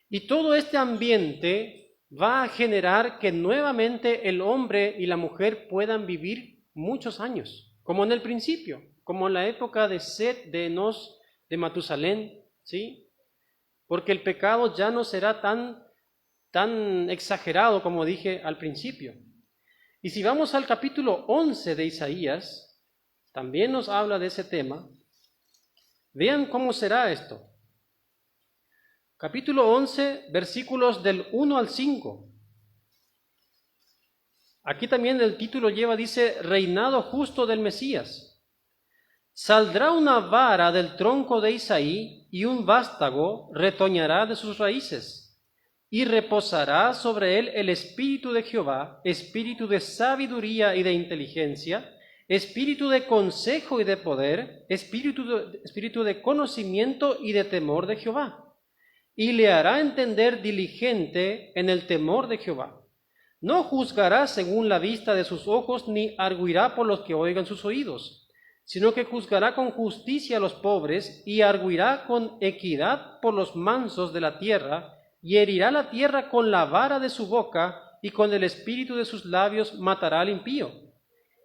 Y todo este ambiente va a generar que nuevamente el hombre y la mujer puedan vivir muchos años, como en el principio, como en la época de Set, de Enos, de Matusalén, ¿sí? Porque el pecado ya no será tan exagerado como dije al principio. Y si vamos al capítulo 11 de Isaías, también nos habla de ese tema. Vean cómo será esto. Capítulo 11, versículos del 1 al 5. Aquí también el título dice, reinado justo del Mesías. Saldrá una vara del tronco de Isaí y un vástago retoñará de sus raíces. Y reposará sobre él el espíritu de Jehová, espíritu de sabiduría y de inteligencia, espíritu de consejo y de poder, espíritu de conocimiento y de temor de Jehová. Y le hará entender diligente en el temor de Jehová. No juzgará según la vista de sus ojos, ni arguirá por los que oigan sus oídos, sino que juzgará con justicia a los pobres y arguirá con equidad por los mansos de la tierra, y herirá la tierra con la vara de su boca, y con el espíritu de sus labios matará al impío.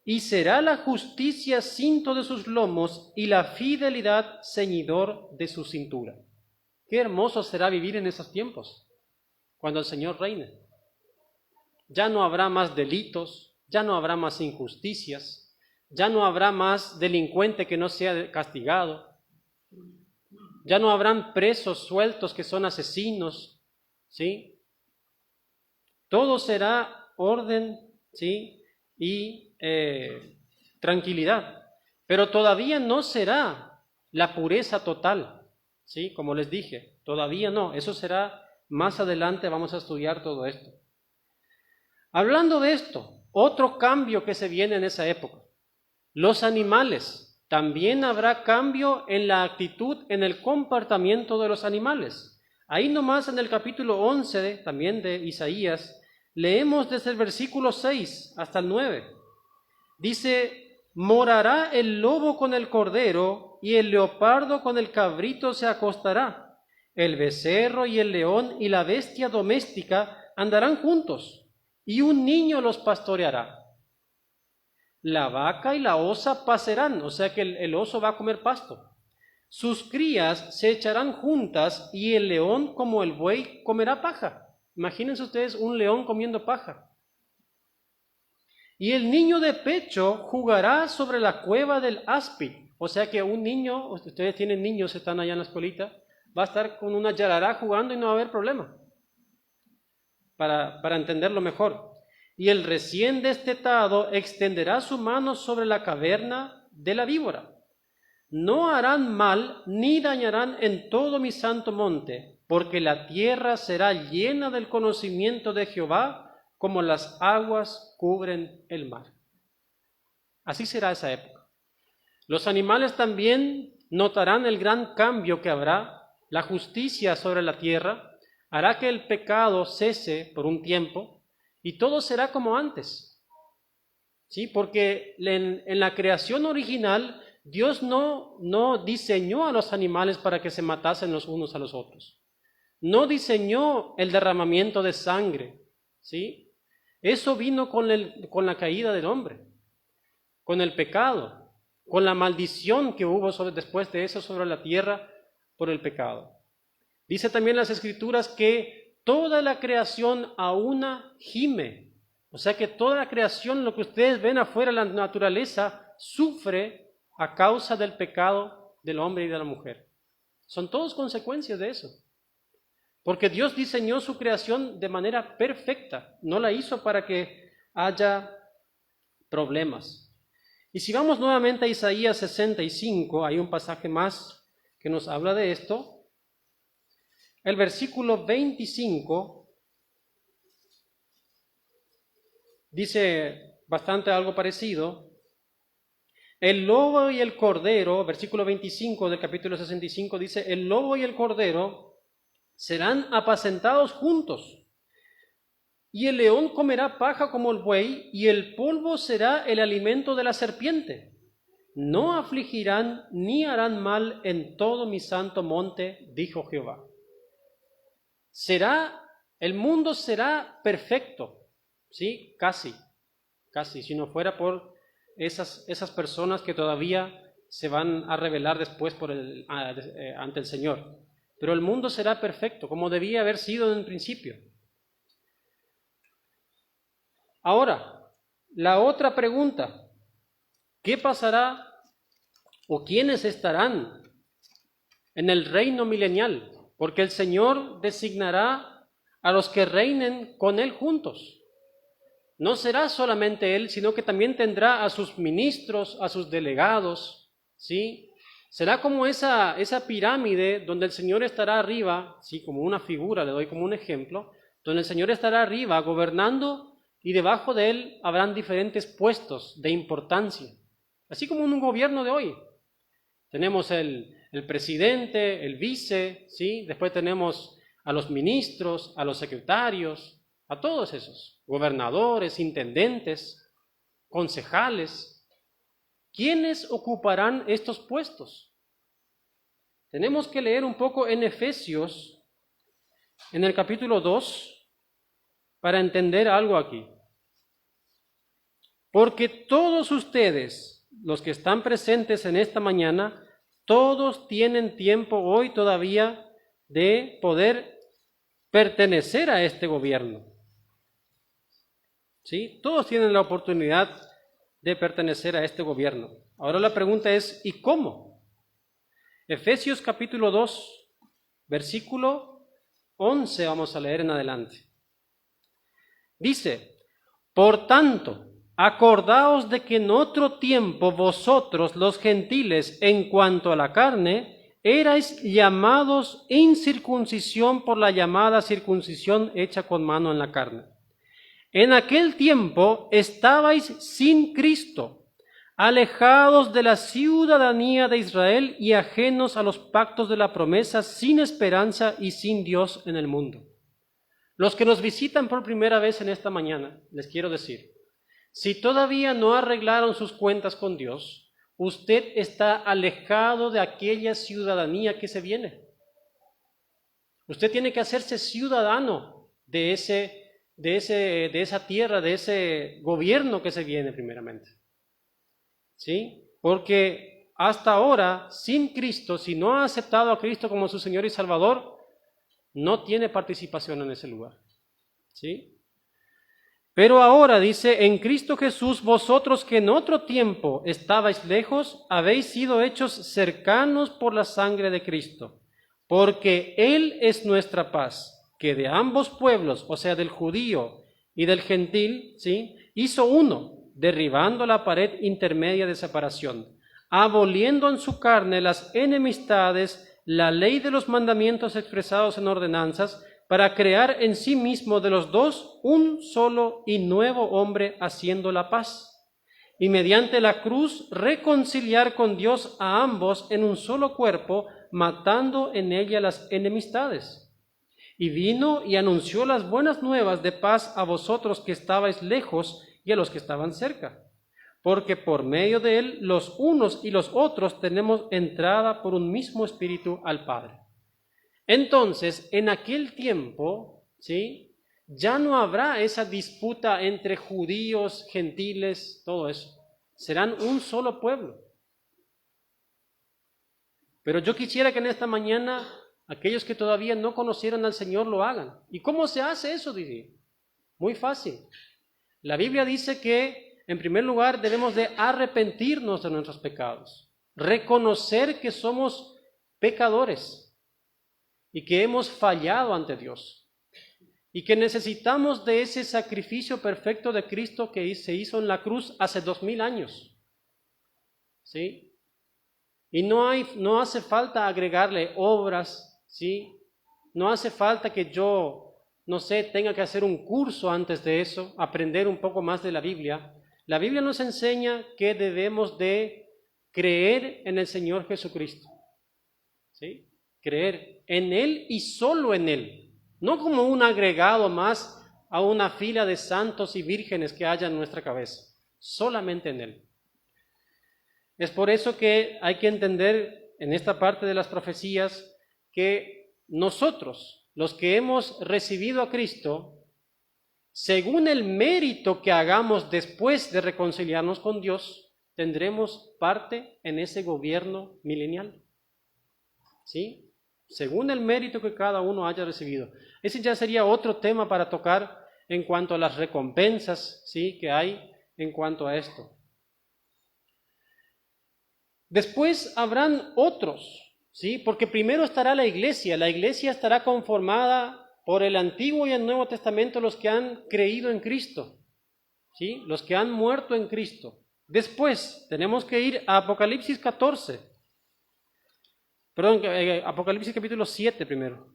Y será la justicia cinto de sus lomos, y la fidelidad ceñidor de su cintura. Qué hermoso será vivir en esos tiempos, cuando el Señor reine. Ya no habrá más delitos, ya no habrá más injusticias, ya no habrá más delincuente que no sea castigado, ya no habrán presos sueltos que son asesinos, ¿sí? Todo será orden, ¿sí?, y tranquilidad, pero todavía no será la pureza total, ¿sí? Como les dije, todavía no, eso será más adelante, vamos a estudiar todo esto. Hablando de esto, otro cambio que se viene en esa época, los animales, también habrá cambio en la actitud, en el comportamiento de los animales. Ahí nomás en el capítulo 11 también de Isaías, leemos desde el versículo 6 hasta el 9. Dice, morará el lobo con el cordero, y el leopardo con el cabrito se acostará. El becerro y el león y la bestia doméstica andarán juntos, y un niño los pastoreará. La vaca y la osa pasarán, o sea que el oso va a comer pasto. Sus crías se echarán juntas, y el león como el buey comerá paja. Imagínense ustedes un león comiendo paja. Y el niño de pecho jugará sobre la cueva del áspid. O sea que un niño, ustedes tienen niños, están allá en la escuelita, va a estar con una yarará jugando y no va a haber problema. Para entenderlo mejor. Y el recién destetado extenderá su mano sobre la caverna de la víbora. No harán mal ni dañarán en todo mi santo monte, porque la tierra será llena del conocimiento de Jehová, como las aguas cubren el mar. Así será esa época. Los animales también notarán el gran cambio que habrá. La justicia sobre la tierra hará que el pecado cese por un tiempo, y todo será como antes. ¿Sí? Porque en la creación original, Dios no diseñó a los animales para que se matasen los unos a los otros. No diseñó el derramamiento de sangre, ¿sí? Eso vino con la caída del hombre, con el pecado, con la maldición que hubo después de eso sobre la tierra por el pecado. Dice también las Escrituras que toda la creación a una gime. O sea que toda la creación, lo que ustedes ven afuera, la naturaleza, sufre a causa del pecado del hombre y de la mujer. Son todas consecuencias de eso. Porque Dios diseñó su creación de manera perfecta, no la hizo para que haya problemas. Y si vamos nuevamente a Isaías 65, hay un pasaje más que nos habla de esto. El versículo 25 dice bastante algo parecido. El lobo y el cordero, versículo 25 del capítulo 65 dice, el lobo y el cordero serán apacentados juntos, y el león comerá paja como el buey, y el polvo será el alimento de la serpiente. No afligirán ni harán mal en todo mi santo monte, dijo Jehová. El mundo será perfecto, ¿sí? Casi, si no fuera por esas personas que todavía se van a rebelar después ante el Señor. Pero el mundo será perfecto, como debía haber sido en el principio. Ahora, la otra pregunta, ¿qué pasará o quiénes estarán en el reino milenial? Porque el Señor designará a los que reinen con Él juntos. No será solamente Él, sino que también tendrá a sus ministros, a sus delegados, ¿sí? Será como esa pirámide donde el Señor estará arriba, ¿sí? Como una figura, le doy como un ejemplo, donde el Señor estará arriba gobernando y debajo de Él habrán diferentes puestos de importancia, así como en un gobierno de hoy. Tenemos el presidente, el vice, ¿sí? Después tenemos a los ministros, a los secretarios, a todos esos, gobernadores, intendentes, concejales. ¿Quiénes ocuparán estos puestos? Tenemos que leer un poco en Efesios, en el capítulo 2, para entender algo aquí. Porque todos ustedes, los que están presentes en esta mañana, todos tienen tiempo hoy todavía de poder pertenecer a este gobierno. ¿Sí? Todos tienen la oportunidad de pertenecer a este gobierno. Ahora la pregunta es, ¿y cómo? Efesios capítulo 2, versículo 11, vamos a leer en adelante. Dice, por tanto, acordaos de que en otro tiempo vosotros, los gentiles, en cuanto a la carne, erais llamados incircuncisión por la llamada circuncisión hecha con mano en la carne. En aquel tiempo estabais sin Cristo, alejados de la ciudadanía de Israel y ajenos a los pactos de la promesa, sin esperanza y sin Dios en el mundo. Los que nos visitan por primera vez en esta mañana, les quiero decir, si todavía no arreglaron sus cuentas con Dios, usted está alejado de aquella ciudadanía que se viene. Usted tiene que hacerse ciudadano de esa tierra, de ese gobierno que se viene primeramente. ¿Sí? Porque hasta ahora, sin Cristo, si no ha aceptado a Cristo como su Señor y Salvador, no tiene participación en ese lugar. ¿Sí? Pero ahora dice, en Cristo Jesús, vosotros que en otro tiempo estabais lejos, habéis sido hechos cercanos por la sangre de Cristo, porque Él es nuestra paz, que de ambos pueblos, o sea, del judío y del gentil, ¿sí?, hizo uno, derribando la pared intermedia de separación, aboliendo en su carne las enemistades, la ley de los mandamientos expresados en ordenanzas, para crear en sí mismo de los dos un solo y nuevo hombre, haciendo la paz, y mediante la cruz reconciliar con Dios a ambos en un solo cuerpo, matando en ella las enemistades. Y vino y anunció las buenas nuevas de paz a vosotros que estabais lejos y a los que estaban cerca, porque por medio de él los unos y los otros tenemos entrada por un mismo espíritu al Padre. Entonces, en aquel tiempo, ¿sí?, ya no habrá esa disputa entre judíos, gentiles, todo eso. Serán un solo pueblo. Pero yo quisiera que en esta mañana aquellos que todavía no conocieran al Señor lo hagan. ¿Y cómo se hace eso, dice? Muy fácil. La Biblia dice que, en primer lugar, debemos de arrepentirnos de nuestros pecados, reconocer que somos pecadores y que hemos fallado ante Dios y que necesitamos de ese sacrificio perfecto de Cristo que se hizo en la cruz hace 2000 años. ¿Sí? Y no hace falta agregarle obras, ¿sí? No hace falta que yo, no sé, tenga que hacer un curso antes de eso, aprender un poco más de la Biblia. La Biblia nos enseña que debemos de creer en el Señor Jesucristo, ¿sí? Creer en Él y solo en Él, no como un agregado más a una fila de santos y vírgenes que haya en nuestra cabeza, solamente en Él. Es por eso que hay que entender en esta parte de las profecías que nosotros, los que hemos recibido a Cristo, según el mérito que hagamos después de reconciliarnos con Dios, tendremos parte en ese gobierno milenial. ¿Sí? Según el mérito que cada uno haya recibido. Ese ya sería otro tema para tocar en cuanto a las recompensas, ¿sí?, que hay en cuanto a esto. Después habrán otros, ¿sí? Porque primero estará la iglesia estará conformada por el Antiguo y el Nuevo Testamento, los que han creído en Cristo, ¿sí? Los que han muerto en Cristo. Después tenemos que ir a Apocalipsis 14. Perdón, Apocalipsis capítulo 7 primero.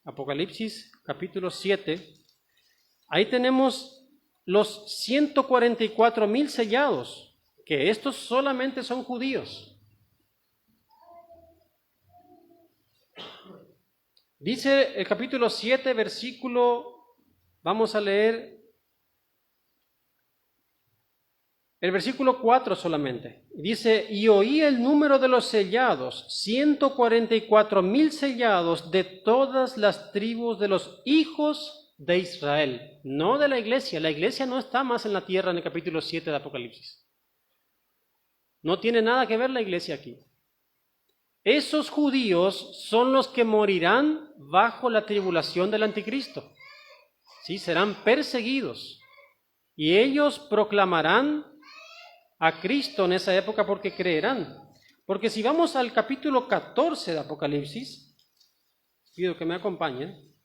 Apocalipsis capítulo 7. Ahí tenemos los 144,000 sellados, que estos solamente son judíos. Dice el capítulo 7, versículo, vamos a leer el versículo 4 solamente. Dice, y oí el número de los sellados, 144,000 sellados de todas las tribus de los hijos de Israel, no de la iglesia. La iglesia no está más en la tierra en el capítulo 7 de Apocalipsis. No tiene nada que ver la iglesia aquí. Esos judíos son los que morirán bajo la tribulación del anticristo. ¿Sí? Serán perseguidos. Y ellos proclamarán a Cristo en esa época porque creerán. Porque si vamos al capítulo 14 de Apocalipsis, pido que me acompañen,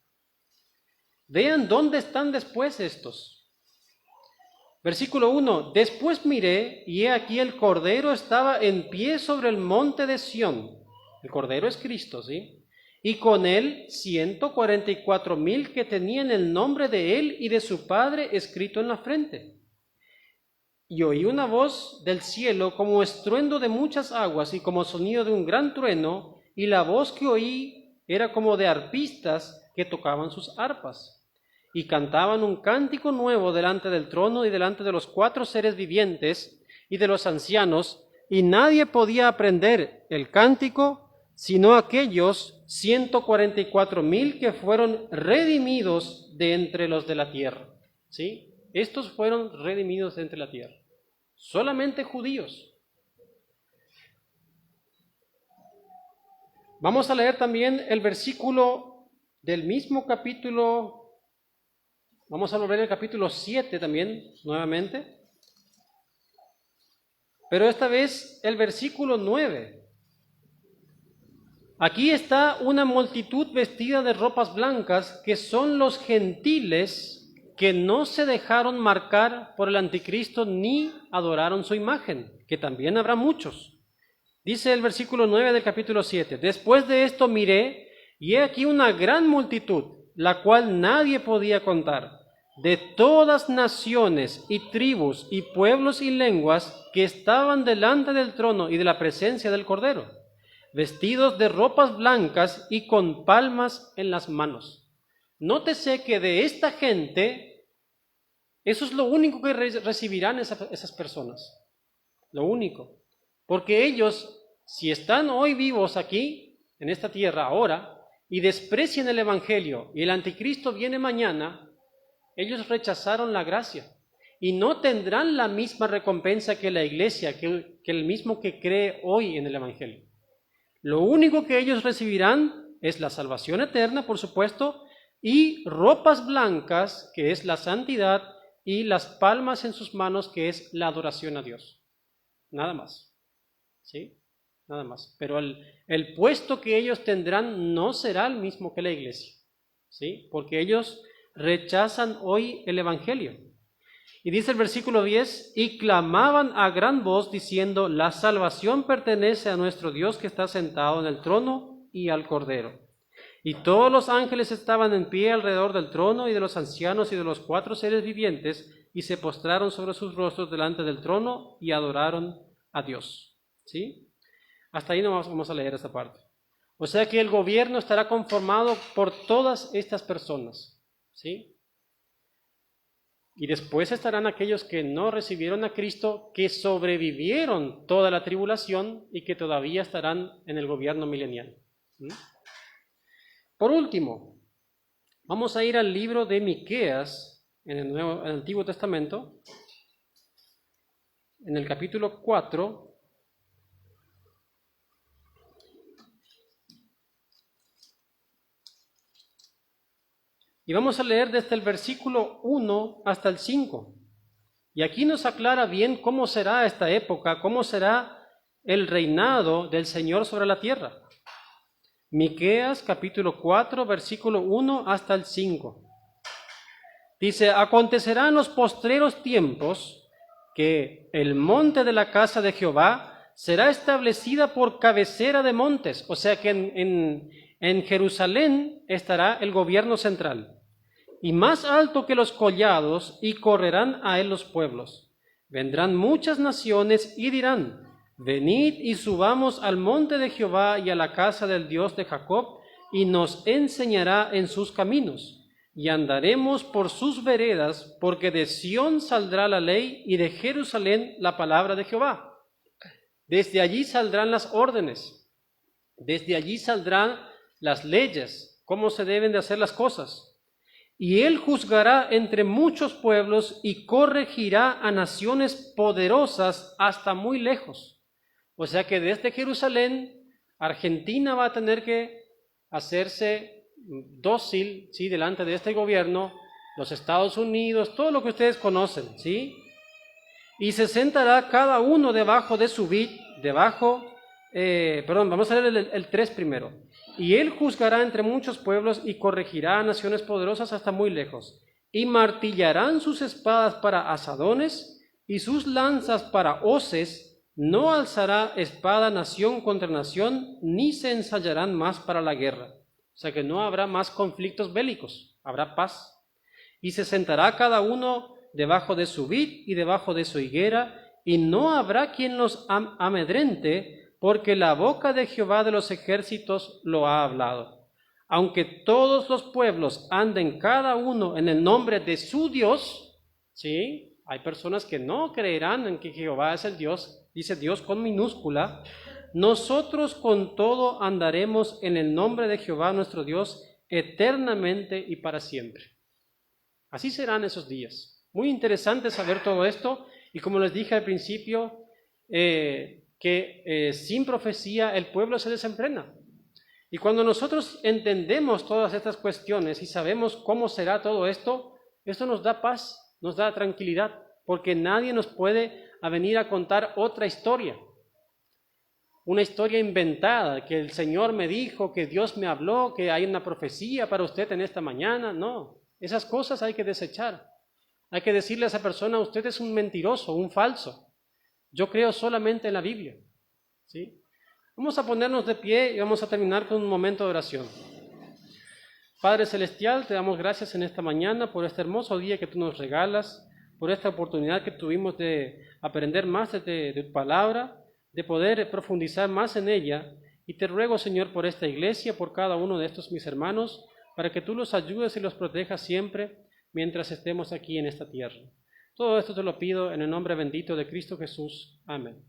vean dónde están después estos. Versículo 1, después miré y he aquí el Cordero estaba en pie sobre el monte de Sión. El Cordero es Cristo, ¿sí? Y con él 144,000 que tenían el nombre de él y de su Padre escrito en la frente. Y oí una voz del cielo como estruendo de muchas aguas y como sonido de un gran trueno, y la voz que oí era como de arpistas que tocaban sus arpas. Y cantaban un cántico nuevo delante del trono y delante de los 4 seres vivientes y de los ancianos, y nadie podía aprender el cántico sino aquellos 144,000 que fueron redimidos de entre los de la tierra. ¿Sí? Estos fueron redimidos de entre la tierra. Solamente judíos. Vamos a leer también el versículo del mismo capítulo. Vamos a volver al capítulo 7 también, nuevamente. Pero esta vez el versículo 9. Aquí está una multitud vestida de ropas blancas, que son los gentiles que no se dejaron marcar por el anticristo ni adoraron su imagen, que también habrá muchos. Dice el versículo 9 del capítulo 7, después de esto miré, y he aquí una gran multitud, la cual nadie podía contar, de todas naciones y tribus y pueblos y lenguas, que estaban delante del trono y de la presencia del Cordero, vestidos de ropas blancas y con palmas en las manos. Nótese que de esta gente, eso es lo único que recibirán esas personas. Lo único. Porque ellos, si están hoy vivos aquí, en esta tierra ahora, y desprecian el Evangelio, y el anticristo viene mañana, ellos rechazaron la gracia. Y no tendrán la misma recompensa que la iglesia, que el mismo que cree hoy en el Evangelio. Lo único que ellos recibirán es la salvación eterna, por supuesto, y ropas blancas, que es la santidad, y las palmas en sus manos, que es la adoración a Dios. Nada más. ¿Sí? Nada más. Pero el puesto que ellos tendrán no será el mismo que la iglesia. ¿Sí? Porque ellos rechazan hoy el Evangelio. Y dice el versículo 10, y clamaban a gran voz diciendo, la salvación pertenece a nuestro Dios que está sentado en el trono y al Cordero. Y todos los ángeles estaban en pie alrededor del trono y de los ancianos y de los 4 seres vivientes, y se postraron sobre sus rostros delante del trono y adoraron a Dios. ¿Sí? Hasta ahí no vamos a leer esta parte. O sea que el gobierno estará conformado por todas estas personas. ¿Sí? Y después estarán aquellos que no recibieron a Cristo, que sobrevivieron toda la tribulación y que todavía estarán en el gobierno milenial. ¿Mm? Por último, vamos a ir al libro de Miqueas en el Antiguo Testamento, en el capítulo 4. Y vamos a leer desde el versículo 1 hasta el 5. Y aquí nos aclara bien cómo será esta época, cómo será el reinado del Señor sobre la tierra. Miqueas capítulo 4, versículo 1 hasta el 5. Dice, acontecerá en los postreros tiempos que el monte de la casa de Jehová será establecida por cabecera de montes, o sea que en Jerusalén estará el gobierno central, y más alto que los collados, y correrán a él los pueblos. Vendrán muchas naciones y dirán, venid y subamos al monte de Jehová y a la casa del Dios de Jacob, y nos enseñará en sus caminos, y andaremos por sus veredas, porque de Sión saldrá la ley, y de Jerusalén la palabra de Jehová. Desde allí saldrán las órdenes, desde allí saldrán las leyes, cómo se deben de hacer las cosas. Y él juzgará entre muchos pueblos y corregirá a naciones poderosas hasta muy lejos. O sea que desde Jerusalén, Argentina va a tener que hacerse dócil, ¿sí?, delante de este gobierno, los Estados Unidos, todo lo que ustedes conocen, ¿sí? Y se sentará cada uno debajo de su vid, vamos a leer el 3 primero. Y él juzgará entre muchos pueblos y corregirá a naciones poderosas hasta muy lejos. Y martillarán sus espadas para asadones y sus lanzas para hoces. No alzará espada nación contra nación, ni se ensayarán más para la guerra. O sea que no habrá más conflictos bélicos, habrá paz. Y se sentará cada uno debajo de su vid y debajo de su higuera, y no habrá quien los amedrente, porque la boca de Jehová de los ejércitos lo ha hablado. Aunque todos los pueblos anden cada uno en el nombre de su Dios, ¿sí? Hay personas que no creerán en que Jehová es el Dios, dice Dios con minúscula. Nosotros con todo andaremos en el nombre de Jehová nuestro Dios eternamente y para siempre. Así serán esos días. Muy interesante saber todo esto, y como les dije al principio, sin profecía el pueblo se desenfrena. Y cuando nosotros entendemos todas estas cuestiones y sabemos cómo será todo esto, esto nos da paz, nos da tranquilidad, porque nadie nos puede venir a contar otra historia. Una historia inventada, que el Señor me dijo, que Dios me habló, que hay una profecía para usted en esta mañana. No, esas cosas hay que desechar. Hay que decirle a esa persona, usted es un mentiroso, un falso. Yo creo solamente en la Biblia. ¿Sí? Vamos a ponernos de pie y vamos a terminar con un momento de oración. Padre Celestial, te damos gracias en esta mañana por este hermoso día que tú nos regalas, por esta oportunidad que tuvimos de aprender más de tu palabra, de poder profundizar más en ella. Y te ruego, Señor, por esta iglesia, por cada uno de estos mis hermanos, para que tú los ayudes y los protejas siempre mientras estemos aquí en esta tierra. Todo esto te lo pido en el nombre bendito de Cristo Jesús. Amén.